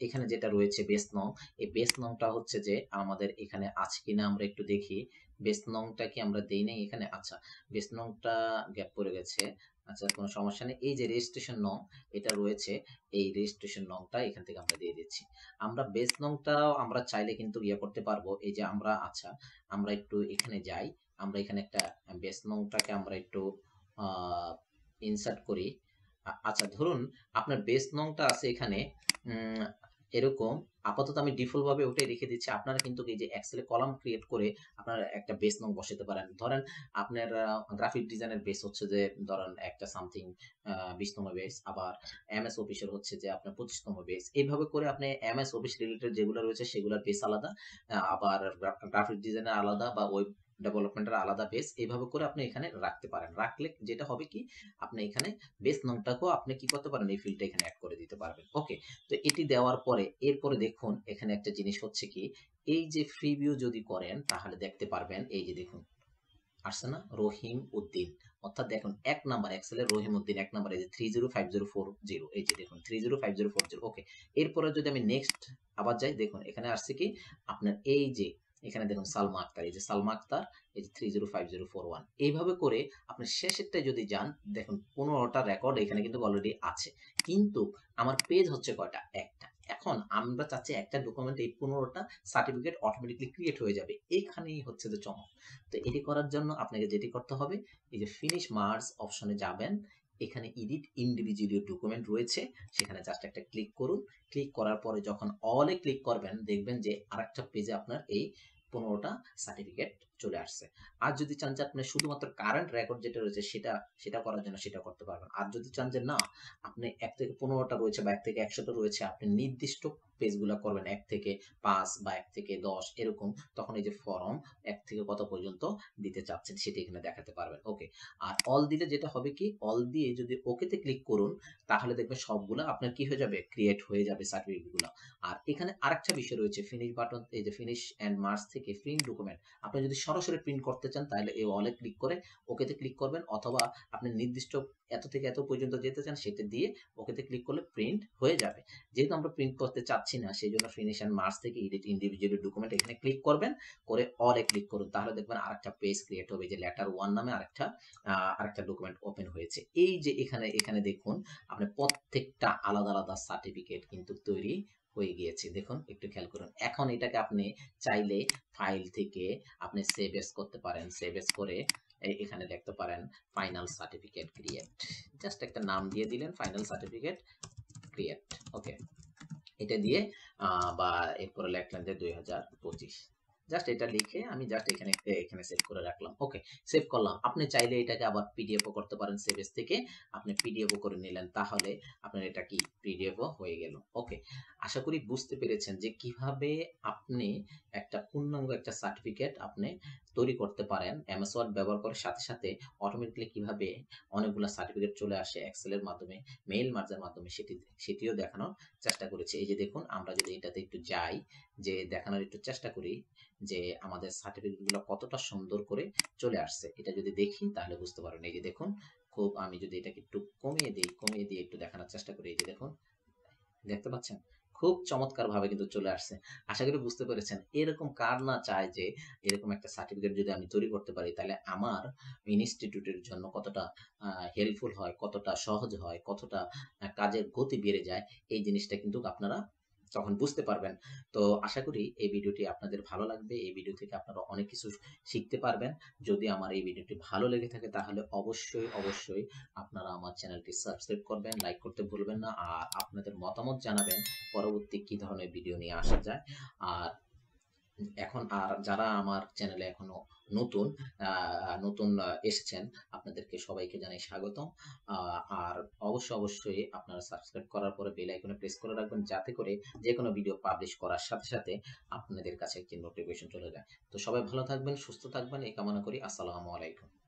এখানে যেটা রয়েছে বেস নং, এই বেস নংটা হচ্ছে যে আমাদের এখানে আছে কিনা আমরা একটু দেখি। বেস নংটা কি আমরা দেই নাই এখানে, আচ্ছা বেস নংটা গ্যাপ পড়ে গেছে, আচ্ছা কোনো সমস্যা নেই। এই যে রেজিস্ট্রেশন নং এটা রয়েছে, এই রেজিস্ট্রেশন নংটা এখান থেকে আমরা দিয়ে দিচ্ছি। আমরা বেস নংটাও আমরা চাইলে কিন্তু ইয়ে করতে পারবো, এই যে আমরা আচ্ছা আমরা একটু এখানে যাই, আমরা এখানে একটা বেস নংটাকে আমরা একটু ইনসার্ট করি। আচ্ছা ধরুন আপনার বেস নংটা আছে এখানে এরকম, আপাতত আমি ডিফল্ট ভাবে ওটাই রেখে দিচ্ছি। আপনারা কিন্তু এই যে এক্সেলে কলাম ক্রিয়েট করে আপনারা একটা বেস নং বসাতে পারেন। ধরেন আপনার গ্রাফিক ডিজাইনের বেস হচ্ছে যে ধরেন একটা সামথিং 20তম বেস, আবার এমএস অফিসের হচ্ছে যে আপনার 25তম বেস। এইভাবে করে আপনি এমএস অফিস রিলেটেড যেগুলো রয়েছে সেগুলোর বেস আলাদা, আবার গ্রাফিক ডিজাইনের আলাদা বা ওয়েব ডেভেলপমেন্টের আলাদা বেস, এইভাবে করে আপনি এখানে রাখতে পারেন। রাখলে যেটা হবে কি, আপনি এখানে বেস নংটাকেও আপনি কি করতে পারেন, এই ফিল্ডটা এখানে অ্যাড করে দিতে পারবেন, ওকে। তো এটি দেওয়ার পরে এরপরে দেখুন এখানে একটা জিনিস হচ্ছে কি, এই যে ফ্রি ভিউ যদি করেন তাহলে দেখতে পারবেন, এই যে দেখুন আসছে না রহিম উদ্দিন, অর্থাৎ দেখুন এক নাম্বার এক্সেলের রহিম উদ্দিন এক নাম্বার, এই যে 305040, এই যে দেখুন 305040, ওকে। এরপরে যদি আমি নেক্সট আবার যাই, দেখুন এখানে আসছে কি আপনার এই যে এখানে দেখুন সালমা আক্তার, এই যে সালমা আক্তার, এই যে 305041। এইভাবে করে আপনি শেষেরটায় যদি যান, দেখুন 15টা রেকর্ড এখানে কিন্তু অলরেডি আছে, কিন্তু আমার পেজ হচ্ছে কয়টা, একটা। এখন আমরা চাচ্ছি একটা ডকুমেন্ট এই 15টা সার্টিফিকেট অটোমেটিকলি ক্রিয়েট হয়ে যাবে, এইখানেই হচ্ছে যে চমক। তো এটি করার জন্য আপনাকে যেটি করতে হবে, এই যে ফিনিশ মার্জ অপশনে যাবেন, এখানে এডিট ইন্ডিভিজুয়াল ডকুমেন্ট রয়েছে, সেখানে জাস্ট একটা ক্লিক করুন। ক্লিক করার পরে যখন অলে ক্লিক করবেন দেখবেন যে আরেকটা পেজে আপনার এই 15টা সার্টিফিকেট চলে আসছে। আর যদি চান যে আপনি শুধুমাত্র কারেন্ট রেকর্ড যেটা রয়েছে সেটা সেটা করার জন্য সেটা করতে পারবেন। আর যদি চান যে না আপনি 1 থেকে 15টা রয়েছে বা 1 থেকে 100টা রয়েছে, আপনি নির্দিষ্ট পেজগুলো করবেন 1 থেকে 5 বা 1 থেকে 10 এরকম, তখন এই যে ফরম 1 থেকে কত পর্যন্ত দিতে চাচ্ছেন সেটা এখানে দেখাতে পারবেন, ওকে। আর অল দিলে যেটা হবে কি, অল দিয়ে যদি ওকেতে ক্লিক করুন তাহলে দেখবেন সবগুলো আপনার কি হয়ে যাবে, ক্রিয়েট হয়ে যাবে সার্টিফিকেটগুলো। আর এখানে আরেকটা বিষয় রয়েছে ফিনিশ বাটন, এই যে ফিনিশ এন্ড মার্জ থেকে প্রিন্ট ডকুমেন্ট, আপনি যদি সরাসরি প্রিন্ট করতে চান তাহলে এই অলে ক্লিক করে ওকেতে ক্লিক করবেন, অথবা আপনি নির্দিষ্ট এত থেকে এত পর্যন্ত যেতে চান সেটা দিয়ে ওকেতে ক্লিক করলে প্রিন্ট হয়ে যাবে। যেহেতু আমরা প্রিন্ট করতে চাচ্ছি না সেই জন্য ফিনিশ এন্ড মার্জ থেকে এডিট ইন্ডিভিজুয়াল ডকুমেন্ট এখানে ক্লিক করবেন, করে অলে ক্লিক করুন, তাহলে দেখবেন আরেকটা পেজ ক্রিয়েট হবে, যে লেটার 1 নামে আরেকটা ডকুমেন্ট ওপেন হয়েছে। এই যে এখানে এখানে দেখুন আপনি প্রত্যেকটা আলাদা আলাদা সার্টিফিকেট কিন্তু তৈরি হয়ে গিয়েছে, দেখুন একটু খেয়াল করুন। এখন এটাকে আপনি চাইলে ফাইল থেকে আপনি সেভ এস করতে পারেন, সেভ এস করে এখানে দেখতে পারেন ফাইনাল সার্টিফিকেট ক্রিয়েট, জাস্ট একটা নাম দিয়ে দিলেন ফাইনাল সার্টিফিকেট ক্রিয়েট, ওকে। এটা দিয়ে বা এরপরে লিখলেন যে 2025, জাস্ট এটা লিখে আমি জাস্ট এখানে এখানে সেভ করে রাখলাম, ওকে। সেভ করলাম। আপনি চাইলে এটাকে আবার পিডিএফও করতে পারেন, সেভেস থেকে আপনি পিডিএফও করে নিলেন, তাহলে আপনার এটা কি পিডিএফও হয়ে গেল, ওকে। আশা করি বুঝতে পেরেছেন যে কিভাবে আপনি একটা পূর্ণাঙ্গ একটা সার্টিফিকেট আপনি তৈরি করতে পারেন এমএস ওয়ার্ড ব্যবহার করার সাথে সাথে অটোমেটিক্যালি কিভাবে অনেকগুলো সার্টিফিকেট চলে আসে এক্সেলের মাধ্যমে, মেইল মার্জার মাধ্যমে, সেটিও দেখানোর চেষ্টা করেছি। এই যে দেখুন আমরা যদি এটাতে একটু যাই, যে দেখানোর একটু চেষ্টা করি যে আমাদের সার্টিফিকেট গুলো কতটা সুন্দর করে চলে আসছে, এটা যদি দেখি তাহলে বুঝতে পারবেন। এই যে দেখুন খুব, আমি যদি এটাকে একটু কমিয়ে দিই, কমিয়ে দিয়ে একটু দেখানোর চেষ্টা করি, এই যে দেখুন দেখতে পাচ্ছেন খুব চমৎকার ভাবে কিন্তু চলে আসছে। আশা করি বুঝতে পেরেছেন। এরকম কার না চায় যে এরকম একটা সার্টিফিকেট যদি আমি তৈরি করতে পারি তাহলে আমার ইনস্টিটিউটের জন্য কতটা হেল্পফুল হয়, কতটা সহজ হয়, কতটা কাজের গতি বেড়ে যায়, এই জিনিসটা কিন্তু আপনারা তখন বুঝতে পারবেন। তো আশা করি এই ভিডিওটি আপনাদের ভালো লাগবে। এই ভিডিও থেকে আপনারা অনেক কিছু শিখতে পারবেন। যদি আমার এই ভিডিওটি ভালো লেগে থাকে তাহলে অবশ্যই আপনারা আমার চ্যানেলটি সাবস্ক্রাইব করবেন, লাইক করতে ভুলবেন না। আর আপনাদের মতামত জানাবেন পরবর্তী কি ধরনের ভিডিও নিয়ে আসা যায়। আর আর যারা আমার চ্যানেলে এখনো নতুন এসেছেন, আপনাদেরকে সবাইকে জানাই স্বাগতম। আর অবশ্যই আপনারা সাবস্ক্রাইব করার পরে বেল আইকনে প্রেস করে রাখবেন, যাতে করে যেকোনো ভিডিও পাবলিশ করার সাথে আপনাদের কাছে একটি নোটিফিকেশন চলে যায়। তো সবাই ভালো থাকবেন, সুস্থ থাকবেন এই কামনা করি। আসসালামু আলাইকুম।